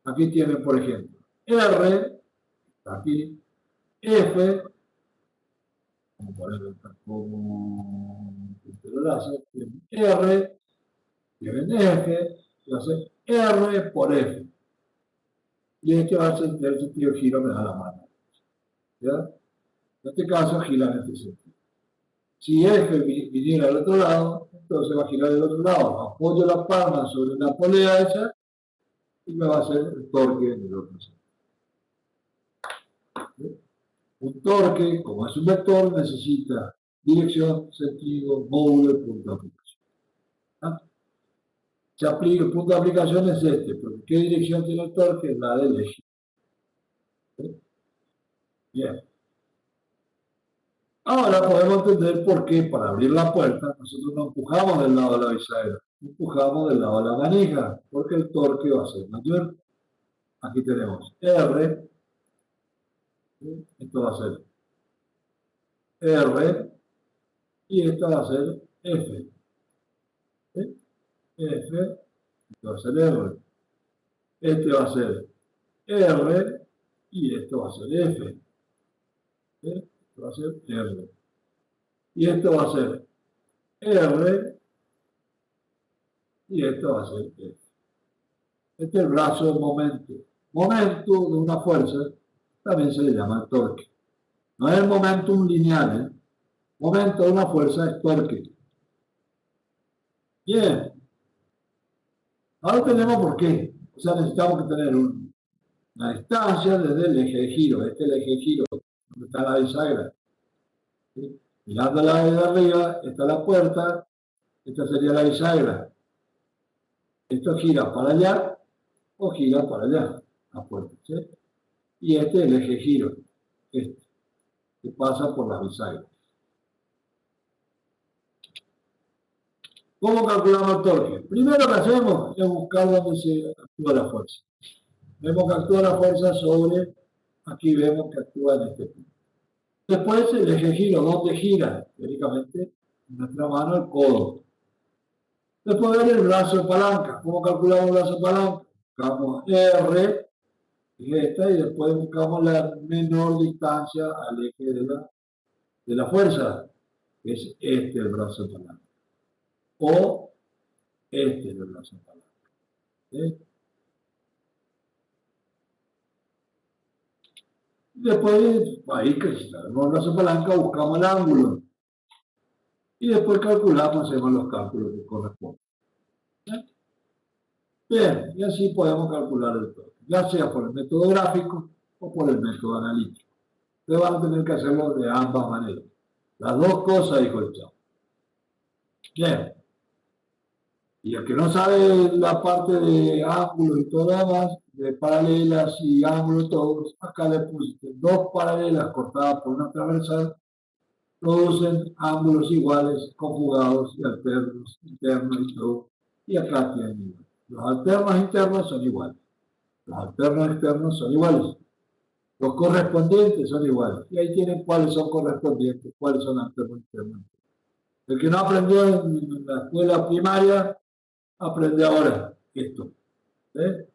Aquí tienen, por ejemplo, R, aquí, F, vamos a ponerlo como R, tienen F, y va a ser R por F. Y este va a ser el sentido de giro, me da la mano. ¿Ya? En este caso, gira en este sentido. Si F viniera al otro lado, entonces va a girar del otro lado. Apoyo la palma sobre la polea esa y me va a hacer el torque en el otro sentido. ¿Sí? Un torque, como es un vector, necesita dirección, sentido, módulo y punto de aplicación. ¿Ah? Se aplica, el punto de aplicación es este, porque ¿qué dirección tiene el torque? La del eje. ¿Sí? Bien. Ahora podemos entender por qué para abrir la puerta nosotros no empujamos del lado de la bisagra, empujamos del lado de la manija, porque el torque va a ser mayor. Aquí tenemos R, ¿sí? Esto va a ser R, y esto va a ser F. ¿Sí? F, esto va a ser R. Este va a ser R, y esto va a ser F. ¿Sí? Esto va a ser R. Y esto va a ser R, y esto va a ser F. Este es el brazo del momento. Momento de una fuerza también se le llama torque. No es el momentum lineal, ¿eh? Momento de una fuerza es torque. Bien. Ahora tenemos por qué. O sea, necesitamos que tener una distancia desde el eje de giro. Este es el eje de giro, donde está la bisagra. ¿Sí? Mirándola desde arriba, está la puerta, esta sería la bisagra. Esto gira para allá o gira para allá, la puerta. ¿Sí? Y este es el eje de giro, este, que pasa por la bisagra. ¿Cómo calculamos el torque? Primero lo que hacemos es buscar dónde se actúa la fuerza. Vemos que actúa la fuerza sobre, aquí vemos que actúa en este punto. Después el eje de giro, ¿dónde gira? Teóricamente, en nuestra mano el codo. Después ver el brazo de palanca. ¿Cómo calculamos el brazo de palanca? Buscamos R, que es esta, y después buscamos la menor distancia al eje de la fuerza, que es este el brazo de palanca. O este es el brazo de palanca. ¿Sí? Después, ahí que sabemos el brazo de palanca, buscamos el ángulo. Y después calculamos, hacemos los cálculos que corresponden. Bien, y así podemos calcular el torque, ya sea por el método gráfico o por el método analítico. Ustedes van a tener que hacerlo de ambas maneras. Las dos cosas, dijo el chavo. Bien. Y el que no sabe la parte de ángulos y todo lo demás, de paralelas y ángulos todos, acá le pusiste dos paralelas cortadas por una transversal, producen ángulos iguales, conjugados y alternos, internos y todo. Y acá tienen igual. Los alternos internos son iguales. Los alternos externos son iguales. Los correspondientes son iguales. Y ahí tienen cuáles son correspondientes, cuáles son alternos internos. El que no aprendió en la escuela primaria, aprende ahora esto. ¿Eh?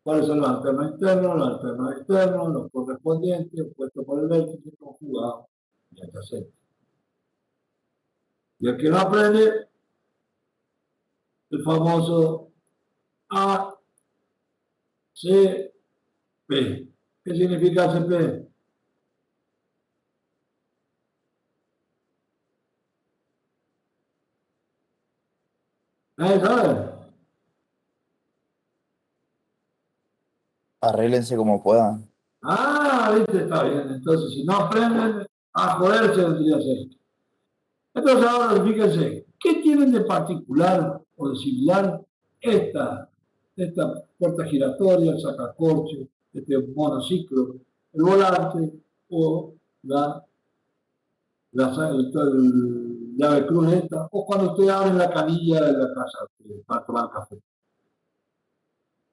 ¿Cuáles son los alternos internos, los alternos externos, los correspondientes, opuestos por el vértice, conjugados y adyacentes? Y el que no aprende, el famoso ACP. ¿Qué significa ACP? ¿Nadie sabe? Arréglense como puedan. Viste, está bien. Entonces, si no aprenden a joderse, vendría a ser. Entonces, ahora fíjense, ¿qué tienen de particular o de similar esta puerta giratoria, el sacacorcho, este monociclo, el volante o el llave cruz esta, o cuando usted abre la canilla de la casa para tomar café?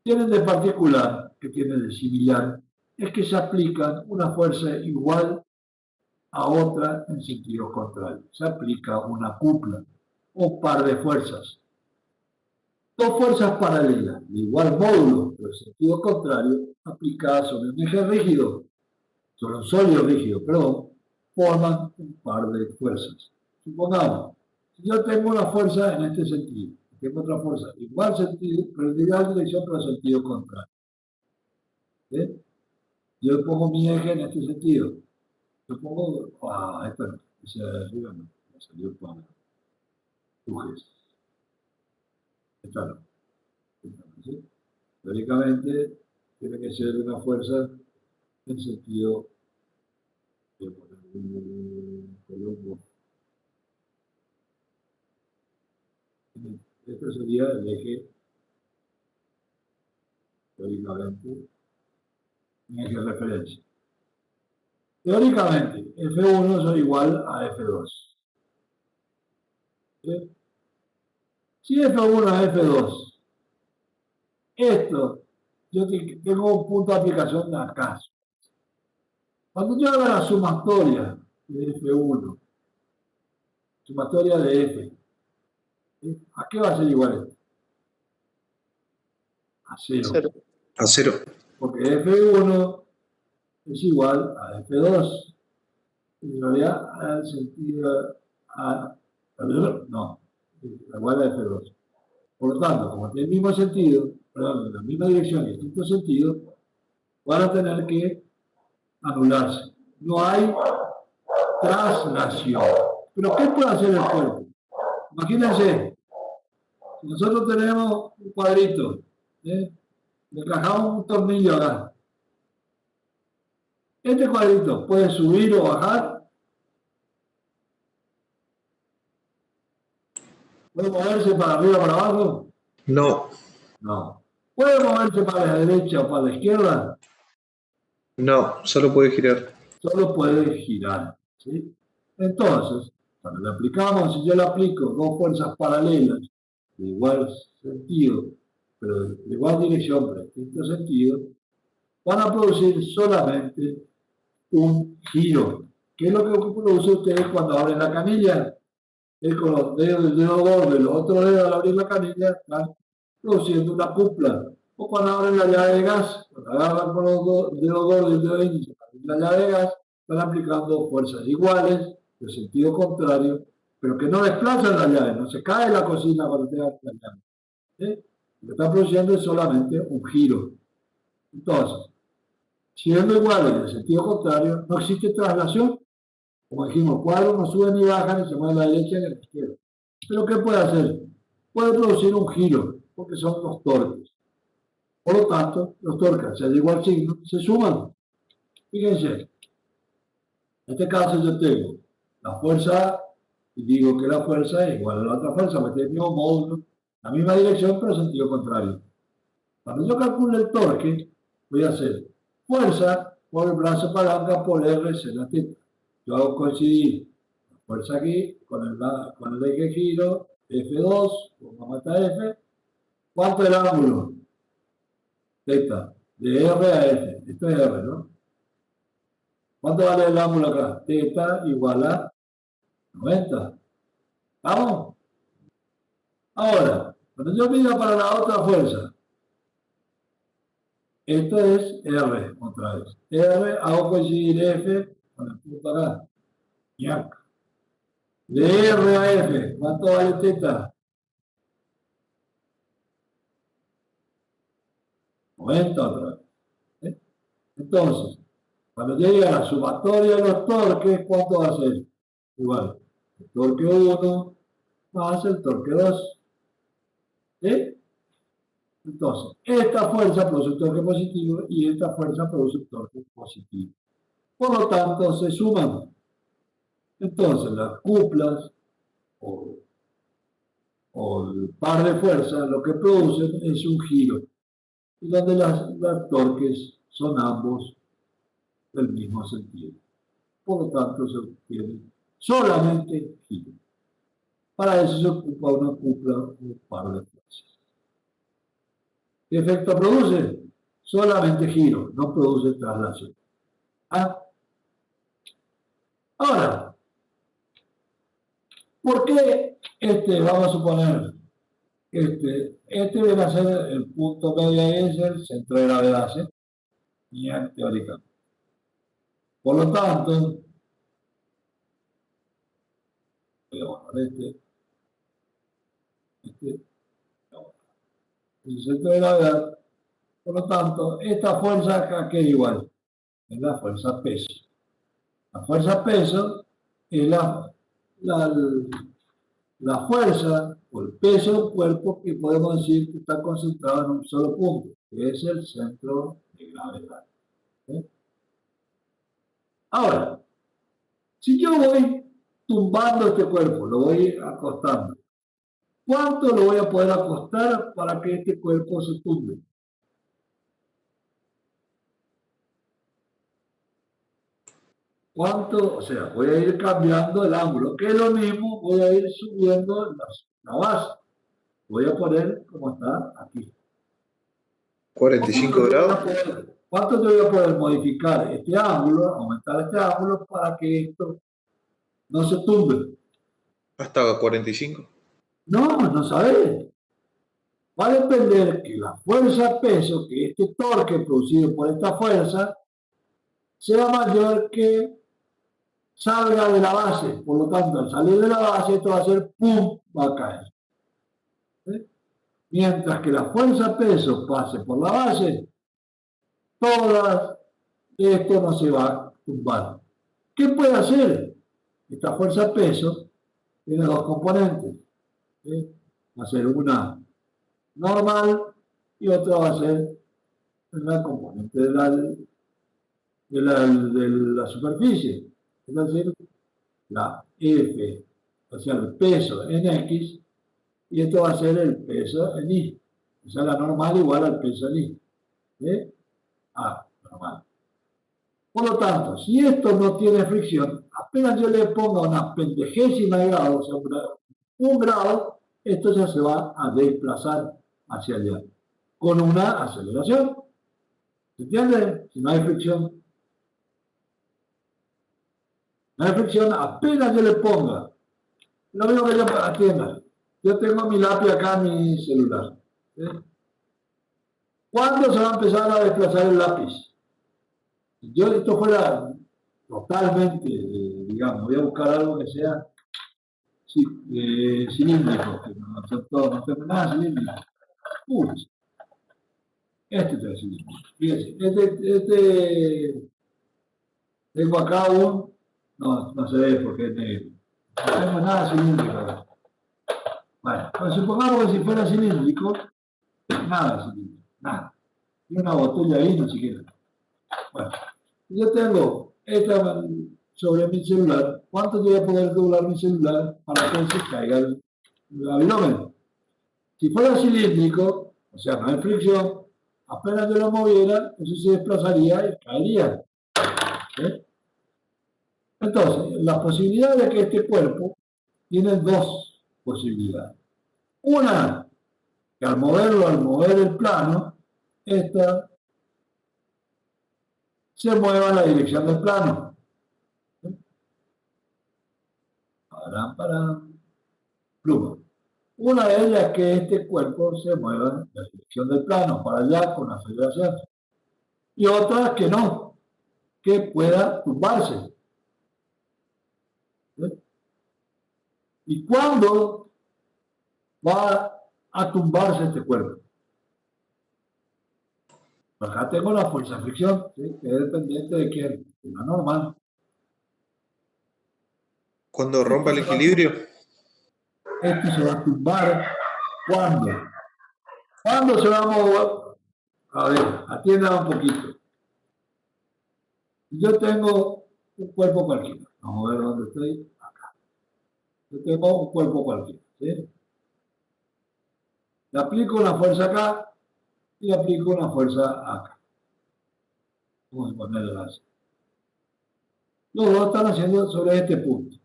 Tienen de particular, que tienen de similar, es que se aplican una fuerza igual a otra en sentido contrario. Se aplica una cupla o par de fuerzas. Dos fuerzas paralelas de igual módulo, pero en sentido contrario, aplicadas sobre un eje rígido, sobre un sólido rígido, perdón, forman un par de fuerzas. Supongamos, si yo tengo una fuerza en este sentido, tengo otra fuerza igual sentido, pero en igual dirección, pero en sentido contrario. ¿Sí? Yo pongo mi eje en este sentido. Yo pongo, esta no, esa de arriba no, me salió para ejes. Esta no. ¿Sí? Teóricamente, tiene que ser una fuerza en sentido de poner un colombo. Este sería el eje, teóricamente, un eje de referencia. Teóricamente, F1 es igual a F2. ¿Sí? Si F1 es F2, esto, yo tengo un punto de aplicación de acá. Cuando yo haga la sumatoria de F1, sumatoria de F, ¿sí? ¿A qué va a ser igual esto? A 0. A 0. Porque F1 es igual a F2. En realidad, al sentido no, igual a F2. Por lo tanto, como tiene el mismo sentido, perdón, en la misma dirección y distinto sentido, van a tener que anularse. No hay traslación. Pero ¿qué puede hacer el cuerpo? Imagínense, si nosotros tenemos un cuadrito, le encajamos un tornillo acá. Este cuadrito puede subir o bajar. ¿Puede moverse para arriba o para abajo? No. No. ¿Puede moverse para la derecha o para la izquierda? No, solo puede girar. Solo puede girar. ¿Sí? Entonces, cuando le aplicamos, si yo le aplico dos fuerzas paralelas de igual sentido, pero de igual dirección, pero de distinto sentido, van a producir solamente un giro. ¿Qué es lo que produce ustedes cuando abren la canilla? Es con los dedos del dedo gordo y los otros dedos al abrir la canilla están produciendo una cupla. O cuando abren la llave de gas, cuando agarran con los dedos gordos y el dedo índice para abrir la llave de gas, están aplicando fuerzas iguales, de sentido contrario, pero que no desplazan la llave, no se cae la cocina cuando te abren la llave. ¿Sí? Lo que está produciendo es solamente un giro. Entonces, siendo iguales en el sentido contrario, no existe traslación. Como dijimos, cuadros no suben ni bajan y se mueven a la derecha y a la izquierda. ¿Pero qué puede hacer? Puede producir un giro, porque son los torques. Por lo tanto, los torques, al ser igual signo, se suman. Fíjense, en este caso yo tengo la fuerza, y digo que la fuerza es igual a la otra fuerza, porque tiene el mismo módulo, la misma dirección, pero en sentido contrario. Cuando yo calculo el torque, voy a hacer fuerza por el brazo palanca por R seno θ. Yo hago coincidir la fuerza aquí con el eje giro F2, vamos a F. ¿Cuánto es el ángulo? Θ, de R a F. Esto es R, ¿no? ¿Cuánto vale el ángulo acá? Θ igual a 90. ¿Vamos? Ahora, cuando yo miro para la otra fuerza, esto es R, otra vez. R, hago coincidir F con el punto acá. De R a F, ¿cuánto vale θ? 90 otra vez. ¿Eh? Entonces, cuando llegue a la sumatoria de los torques, ¿cuánto va a ser? Igual, el torque 1 más el torque 2. ¿Sí? Entonces, esta fuerza produce un torque positivo y esta fuerza produce un torque positivo. Por lo tanto, se suman. Entonces, las cuplas o el par de fuerzas lo que producen es un giro, y donde las torques son ambos del mismo sentido. Por lo tanto, se obtiene solamente giro. Para eso se ocupa una cupla o un par de fuerzas. ¿Qué efecto produce? Solamente giro, no produce traslación. ¿Ah? Ahora, ¿por qué vamos a suponer, viene a ser el punto medio, es el centro de gravedad, ¿sí? Bien teóricamente. Por lo tanto, voy a poner el centro de gravedad. Por lo tanto, esta fuerza acá que es igual, es la fuerza peso. La fuerza peso es la fuerza o el peso del cuerpo que podemos decir que está concentrado en un solo punto, que es el centro de gravedad. ¿Sí? Ahora, si yo voy tumbando este cuerpo, lo voy acostando, ¿cuánto lo voy a poder acostar para que este cuerpo se tumbe? ¿Cuánto? O sea, voy a ir cambiando el ángulo, que es lo mismo, voy a ir subiendo la base. Voy a poner como está aquí. 45 grados. ¿Cuánto te voy a poder modificar este ángulo, aumentar este ángulo para que esto no se tumbe? Hasta 45. No sabes. Va a depender que la fuerza peso, que este torque producido por esta fuerza, sea mayor que salga de la base. Por lo tanto, al salir de la base, esto va a ser ¡pum! Va a caer. ¿Sí? Mientras que la fuerza peso pase por la base, esto no se va a tumbar. ¿Qué puede hacer? Esta fuerza peso tiene dos componentes. ¿Sí? Va a ser una normal y otra va a ser la componente de la superficie. Es decir, la F, o sea, el peso en X, y esto va a ser el peso en Y. O sea, la normal igual al peso en Y. ¿Sí? Normal. Por lo tanto, si esto no tiene fricción, apenas yo le ponga una pendejésima de grado, o sea, un grado, esto ya se va a desplazar hacia allá, con una aceleración. ¿Se entiende? Si no hay fricción. No hay fricción, apenas yo le ponga. Lo mismo que yo atienda. Yo tengo mi lápiz acá en mi celular. ¿Sí? ¿Cuándo se va a empezar a desplazar el lápiz? Si yo esto fuera totalmente, digamos, voy a buscar algo que sea cilíndrico, que no tengo nada cilíndrico. Este es el cilíndrico. Fíjense, tengo acá no se ve porque es negro. No tengo nada cilíndrico acá. Bueno, pues supongamos que si fuera cilíndrico, nada cilíndrico, nada. Y una botella ahí, no siquiera. Bueno, yo tengo esta sobre mi celular. ¿Cuánto yo voy a poder doblar mi celular para que se caiga el avilómetro? Si fuera cilíndrico, o sea, no hay fricción, apenas yo lo moviera, eso se desplazaría y caería. ¿Sí? Entonces, las posibilidades de que este cuerpo tiene dos posibilidades. Una, que al mover el plano, esta se mueva en la dirección del plano. Pluma. Una de ellas es que este cuerpo se mueva en la dirección del plano, para allá con aceleración. Y otra que no, que pueda tumbarse. ¿Sí? ¿Y cuándo va a tumbarse este cuerpo? Acá tengo la fuerza de fricción, ¿sí? Que es dependiente de quién, de la normal. Cuando rompa el equilibrio, Esto se va a tumbar. ¿Cuándo? ¿Cuándo se va a mover? A ver, atienda un poquito. Yo tengo un cuerpo cualquiera. Vamos a ver dónde estoy. Acá. Yo tengo un cuerpo cualquiera. ¿Sí? Le aplico una fuerza acá y le aplico una fuerza acá. Vamos a ponerla así. Los dos están haciendo sobre este punto.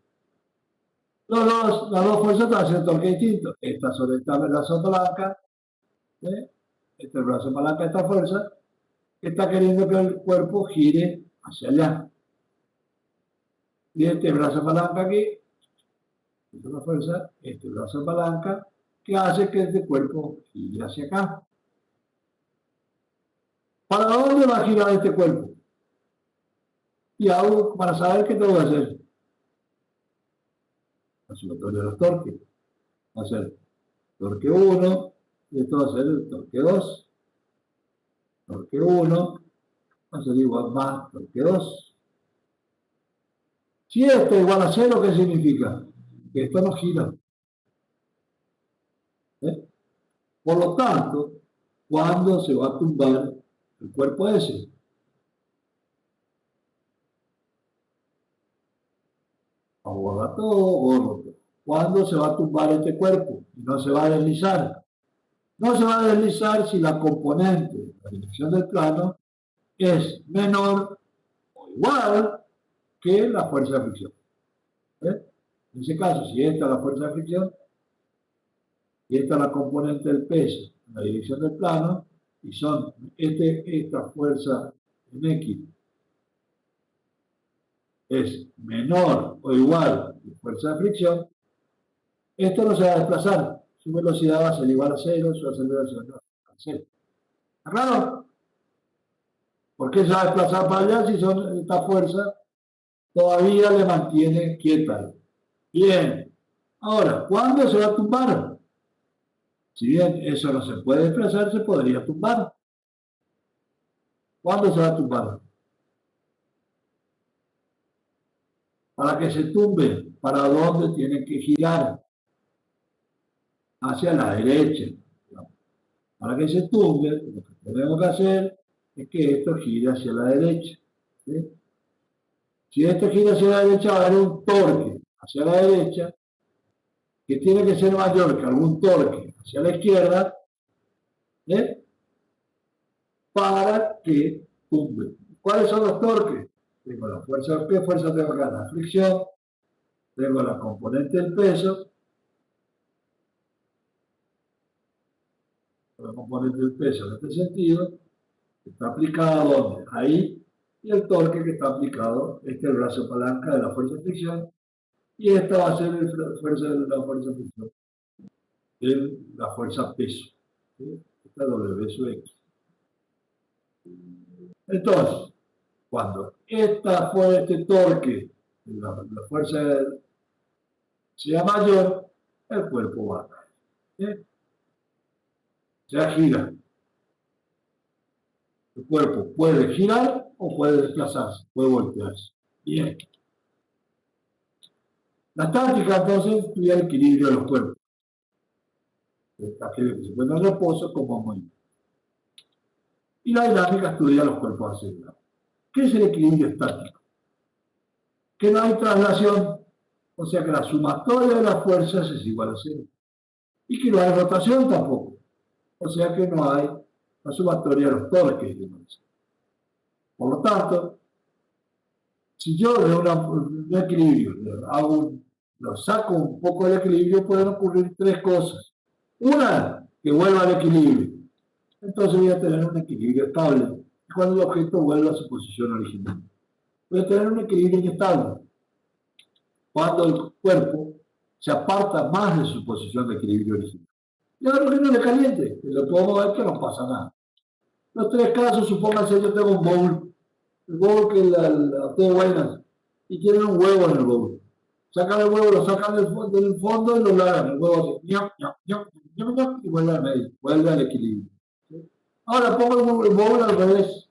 Las dos fuerzas están haciendo torque distinto. Esta sobre esta brazo palanca. ¿Sí? Este es el brazo palanca de esta fuerza. Que está queriendo que el cuerpo gire hacia allá. Y este brazo palanca aquí, esta es la fuerza, este brazo palanca, que hace que este cuerpo gire hacia acá. ¿Para dónde va a girar este cuerpo? Y hago, para saber qué tengo que hacer, la sumatoria de los torques. Va a ser torque 1, y esto va a ser el torque 2. Torque 1 va a ser igual más torque 2. Si esto es igual a 0, ¿qué significa? Que esto no gira. ¿Eh? Por lo tanto, ¿cuándo se va a tumbar el cuerpo ese? Borra todo, borra todo. ¿Cuándo se va a tumbar este cuerpo? Y no se va a deslizar. No se va a deslizar si la componente, la dirección del plano, es menor o igual que la fuerza de fricción. ¿Eh? En ese caso, si esta es la fuerza de fricción y esta es la componente del peso, la dirección del plano, y son esta fuerza en X es menor o igual que fuerza de fricción, esto no se va a desplazar. Su velocidad va a ser igual a 0, su aceleración va a ser 0. ¿Está claro? ¿Por qué se va a desplazar para allá si esta fuerza todavía le mantiene quieta? Bien. Ahora, ¿cuándo se va a tumbar? Si bien eso no se puede desplazar, se podría tumbar. ¿Cuándo se va a tumbar? Para que se tumbe, ¿para dónde tiene que girar? Hacia la derecha. Para que se tumbe, lo que tenemos que hacer es que esto gire hacia la derecha. ¿Sí? Si esto gira hacia la derecha, va a haber un torque hacia la derecha que tiene que ser mayor que algún torque hacia la izquierda, ¿eh? Para que tumbe. ¿Cuáles son los torques? Tengo la fuerza, ¿qué fuerza tengo acá? La fricción, tengo la componente del peso, la componente del peso en este sentido, está aplicado ¿dónde? Ahí, y el torque que está aplicado, este es el brazo palanca de la fuerza de fricción, y esta va a ser la fuerza de fricción, la fuerza peso, ¿sí? Esta es W sub X. Entonces, cuando este torque, la fuerza sea mayor, el cuerpo va a caer. ¿Sí? Ya gira. El cuerpo puede girar o puede desplazarse, puede voltearse. Bien. La estática, entonces, estudia el equilibrio de los cuerpos. Aquello que se pone en reposo como movimiento. Y la dinámica estudia los cuerpos acelerados. ¿Qué es el equilibrio estático? Que no hay traslación, o sea que la sumatoria de las fuerzas es igual a 0. Y que no hay rotación tampoco, o sea que no hay la sumatoria de los torques. Por lo tanto, si yo de un equilibrio lo saco un poco del equilibrio, pueden ocurrir tres cosas. Una, que vuelva al equilibrio. Entonces voy a tener un equilibrio estable cuando el objeto vuelva a su posición original. Voy a tener un equilibrio inestable cuando el cuerpo se aparta más de su posición de equilibrio original. Y ahora que no le caliente, que lo puedo mover, que no pasa nada. Los tres casos, supónganse, yo tengo un bowl. El bowl que la té buenas y tienen un huevo en el bowl. Sacan el huevo, lo sacan del fondo y lo largan. El huevo hace ñam, ñam, ñam, ñam, ñam, y vuelve al medio, vuelve al equilibrio. ¿Sí? Ahora pongo el huevo al revés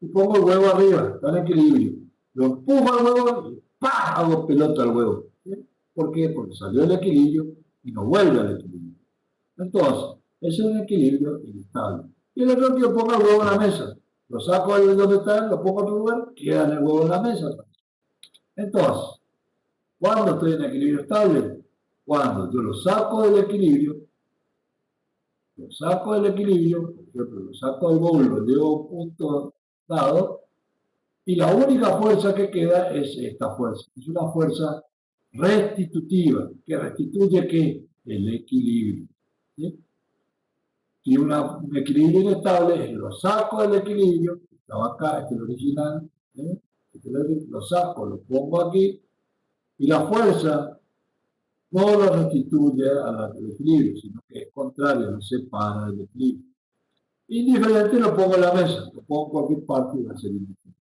y pongo el huevo arriba, está en equilibrio. Lo empujo al huevo y ¡pah! Hago pelota al huevo. ¿Sí? ¿Por qué? Porque salió del equilibrio y no vuelve al equilibrio. Entonces, ese es un equilibrio inestable. Y el otro que yo pongo el huevo en la mesa. Lo saco de donde está, lo pongo en otro lugar, queda en el huevo en la mesa. Entonces, ¿cuándo estoy en equilibrio estable? Cuando yo lo saco del equilibrio, por ejemplo, lo saco del bowl, lo llevo a un punto dado, y la única fuerza que queda es esta fuerza. Es una fuerza restitutiva, que restituye ¿qué? El equilibrio. ¿Sí? Y un equilibrio inestable es lo saco del equilibrio, estaba acá, este es el original, ¿eh? Lo saco, lo pongo aquí, y la fuerza no lo restituye al equilibrio, sino que es contrario, lo separa del equilibrio. Indiferente lo pongo en la mesa, lo pongo en cualquier parte y va a ser indiferente.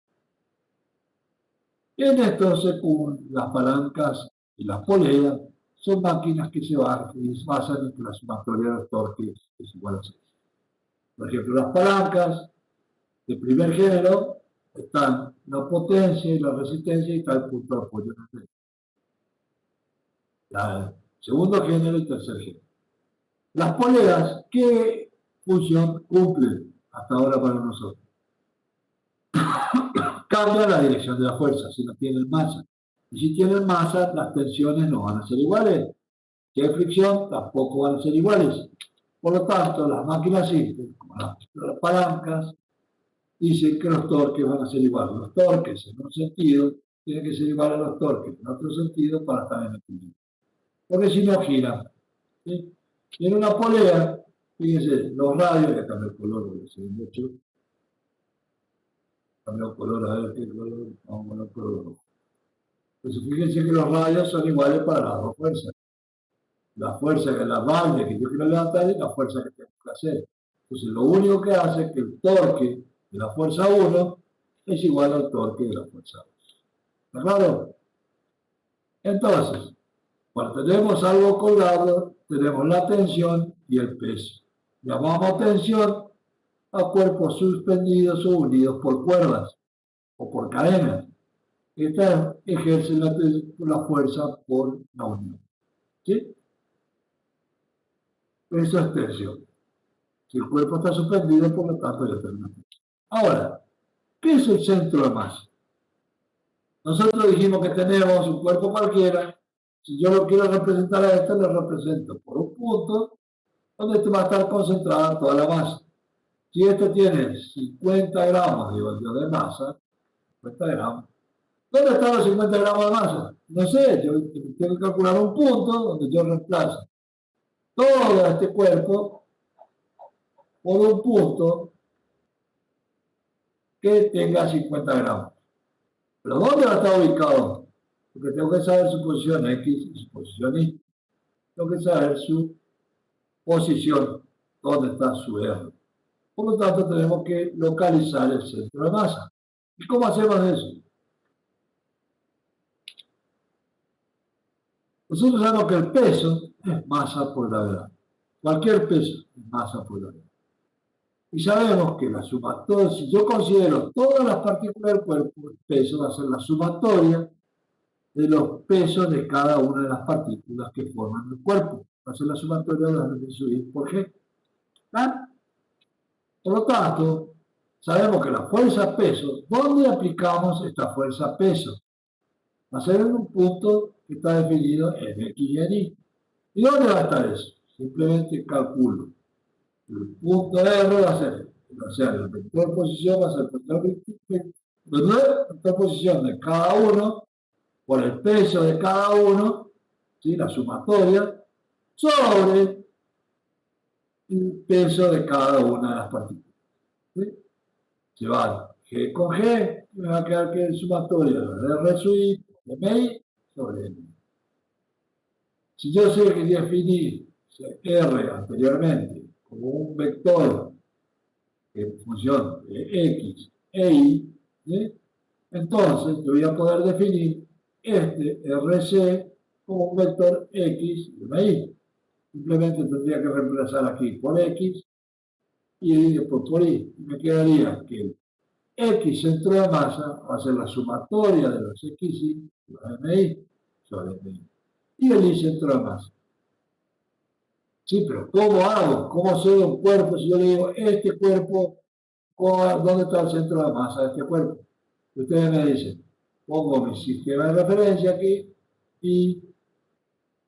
En esto las palancas y las poleas son máquinas que se basan en que la sumatoria de los torques es igual a 6. Por ejemplo, las palancas de primer género están la potencia y la resistencia y está el punto de apoyo en el medio. La segundo género y tercer género. Las poleas, ¿qué función cumplen hasta ahora para nosotros? Cambia la dirección de la fuerza si no tienen masa. Y si tienen masa, las tensiones no van a ser iguales. Si hay fricción, tampoco van a ser iguales. Por lo tanto, las máquinas simples, como las palancas, dicen que los torques van a ser iguales. Los torques en un sentido tienen que ser iguales a los torques en otro sentido para estar en equilibrio. Porque si no giran. ¿Sí? Y en una polea, fíjense, los radios, ya cambió el color, mucho. Cambió el color, a ver qué color, vamos a poner el color rojo. Entonces fíjense que los radios son iguales para las dos fuerzas. La fuerza que la banda que yo quiero levantar y la fuerza que tengo que hacer. Entonces lo único que hace es que el torque de la fuerza 1 es igual al torque de la fuerza 2. ¿Está claro? Entonces, cuando tenemos algo colgado, tenemos la tensión y el peso. Llamamos tensión a cuerpos suspendidos o unidos por cuerdas o por cadenas. Estas ejercen la fuerza por la unión. ¿Sí? Eso es tensión. Si el cuerpo está suspendido, por lo tanto, ya termina. Ahora, ¿qué es el centro de masa? Nosotros dijimos que tenemos un cuerpo cualquiera. Si yo lo quiero representar a este, lo represento por un punto donde va a estar concentrada toda la masa. Si este tiene 50 gramos de masa, 50 gramos, ¿dónde están los 50 gramos de masa? No sé, yo tengo que calcular un punto donde yo reemplazo todo este cuerpo por un punto que tenga 50 gramos. ¿Pero dónde va a estar ubicado? Porque tengo que saber su posición X y su posición Y. Tengo que saber su posición, dónde está su R. Por lo tanto, tenemos que localizar el centro de masa. ¿Y cómo hacemos eso? Nosotros sabemos que el peso es masa por gravedad. Cualquier peso es masa por gravedad. Y sabemos que la sumatoria, si yo considero todas las partículas del cuerpo, el peso va a ser la sumatoria de los pesos de cada una de las partículas que forman el cuerpo. Va a ser la sumatoria de las veces I por G. ¿Ah? Por lo tanto, sabemos que la fuerza peso, ¿dónde aplicamos esta fuerza peso? Va a ser en un punto que está definido en X y en Y. ¿Y dónde va a estar eso? Simplemente calculo. El punto R va a ser, o sea, el vector de posición va a ser el vector de posición de cada uno por el peso de cada uno, ¿sí? La sumatoria, sobre el peso de cada una de las partículas. ¿Sí? Se va G con G, me va a quedar que es sumatoria de R sub I, de MI, sobre M. Si yo sé que definí R anteriormente como un vector en función de X e Y, ¿sí? Entonces yo voy a poder definir este RC como un vector X de Y. Simplemente tendría que reemplazar aquí por X y después por ahí me quedaría que el X centro de masa va a ser la sumatoria de los XY, los MI, sobre MI, y el Y centro de masa. Sí, pero ¿cómo hago? ¿Cómo sé de un cuerpo si yo le digo, este cuerpo, ¿dónde está el centro de masa de este cuerpo? Y ustedes me dicen, pongo mi sistema de referencia aquí, y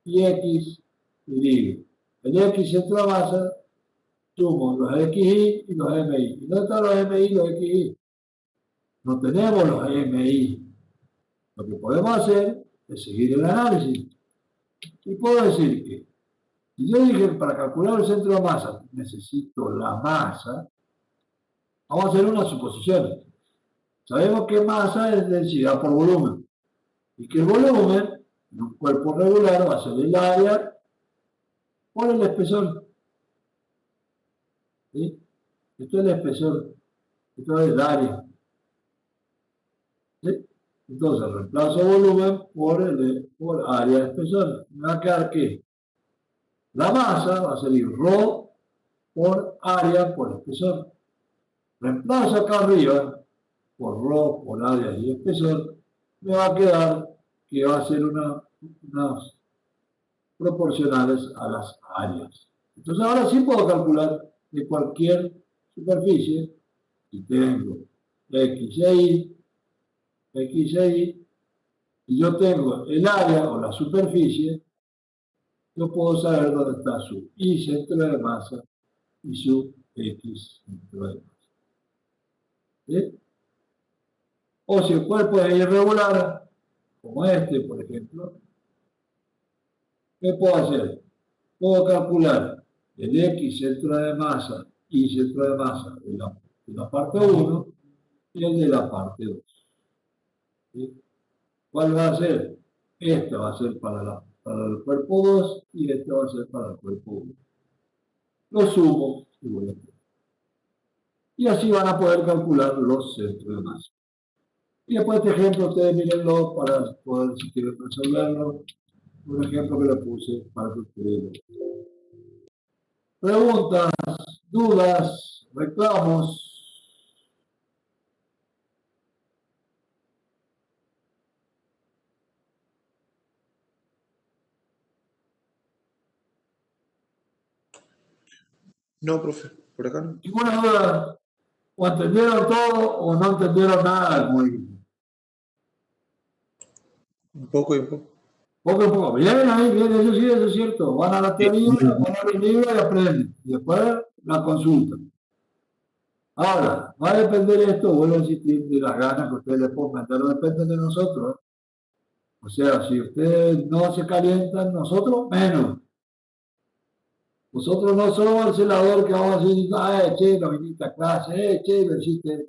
X, y digo, el X centro de masa, sumo los XY y los MI. ¿Y dónde están los MI y los XY? No tenemos los MI. Lo que podemos hacer es seguir el análisis. Y puedo decir que, si yo dije que para calcular el centro de masa necesito la masa, vamos a hacer unas suposiciones. Sabemos que masa es densidad por volumen. Y que el volumen en un cuerpo regular va a ser el área por el espesor. ¿Sí? Esto es el espesor. Esto es el área. ¿Sí? Entonces, reemplazo volumen por área de espesor. Me va a quedar que la masa va a salir ρ por área por espesor. Reemplazo acá arriba por ρ por área y espesor. Me va a quedar que va a ser unas proporcionales a las áreas. Entonces ahora sí puedo calcular de cualquier superficie, si tengo X e Y, y yo tengo el área o la superficie, yo puedo saber dónde está su Y centro de masa y su X centro de masa. ¿Sí? O si el cuerpo es irregular, como este, por ejemplo, ¿qué puedo hacer? Puedo calcular el X centro de masa y centro de masa de la parte 1 y el de la parte 2. ¿Sí? ¿Cuál va a ser? Este va a ser para el cuerpo 2 y este va a ser para el cuerpo 1. Lo sumo y voy a poner. Y así van a poder calcular los centros de masa. Y después este ejemplo ustedes mírenlo para poder, si quieren resolverlo, un ejemplo que le puse para que ustedes lo vean. Preguntas, dudas, reclamos. No, profe, por acá no. Ninguna duda. O entendieron todo o no entendieron nada. Muy Un poco y un poco. poco a poco. Bien ahí, bien, eso sí, eso es cierto. Van a la teoría, van a los libros y aprenden. Y después la consultan. Ahora, va a depender esto, vuelvo a insistir, de las ganas que ustedes le pongan. No depende de nosotros. O sea, si ustedes no se calientan, nosotros menos. Nosotros no somos el celador que vamos a decir, che, no viniste a clase, che, lo hiciste.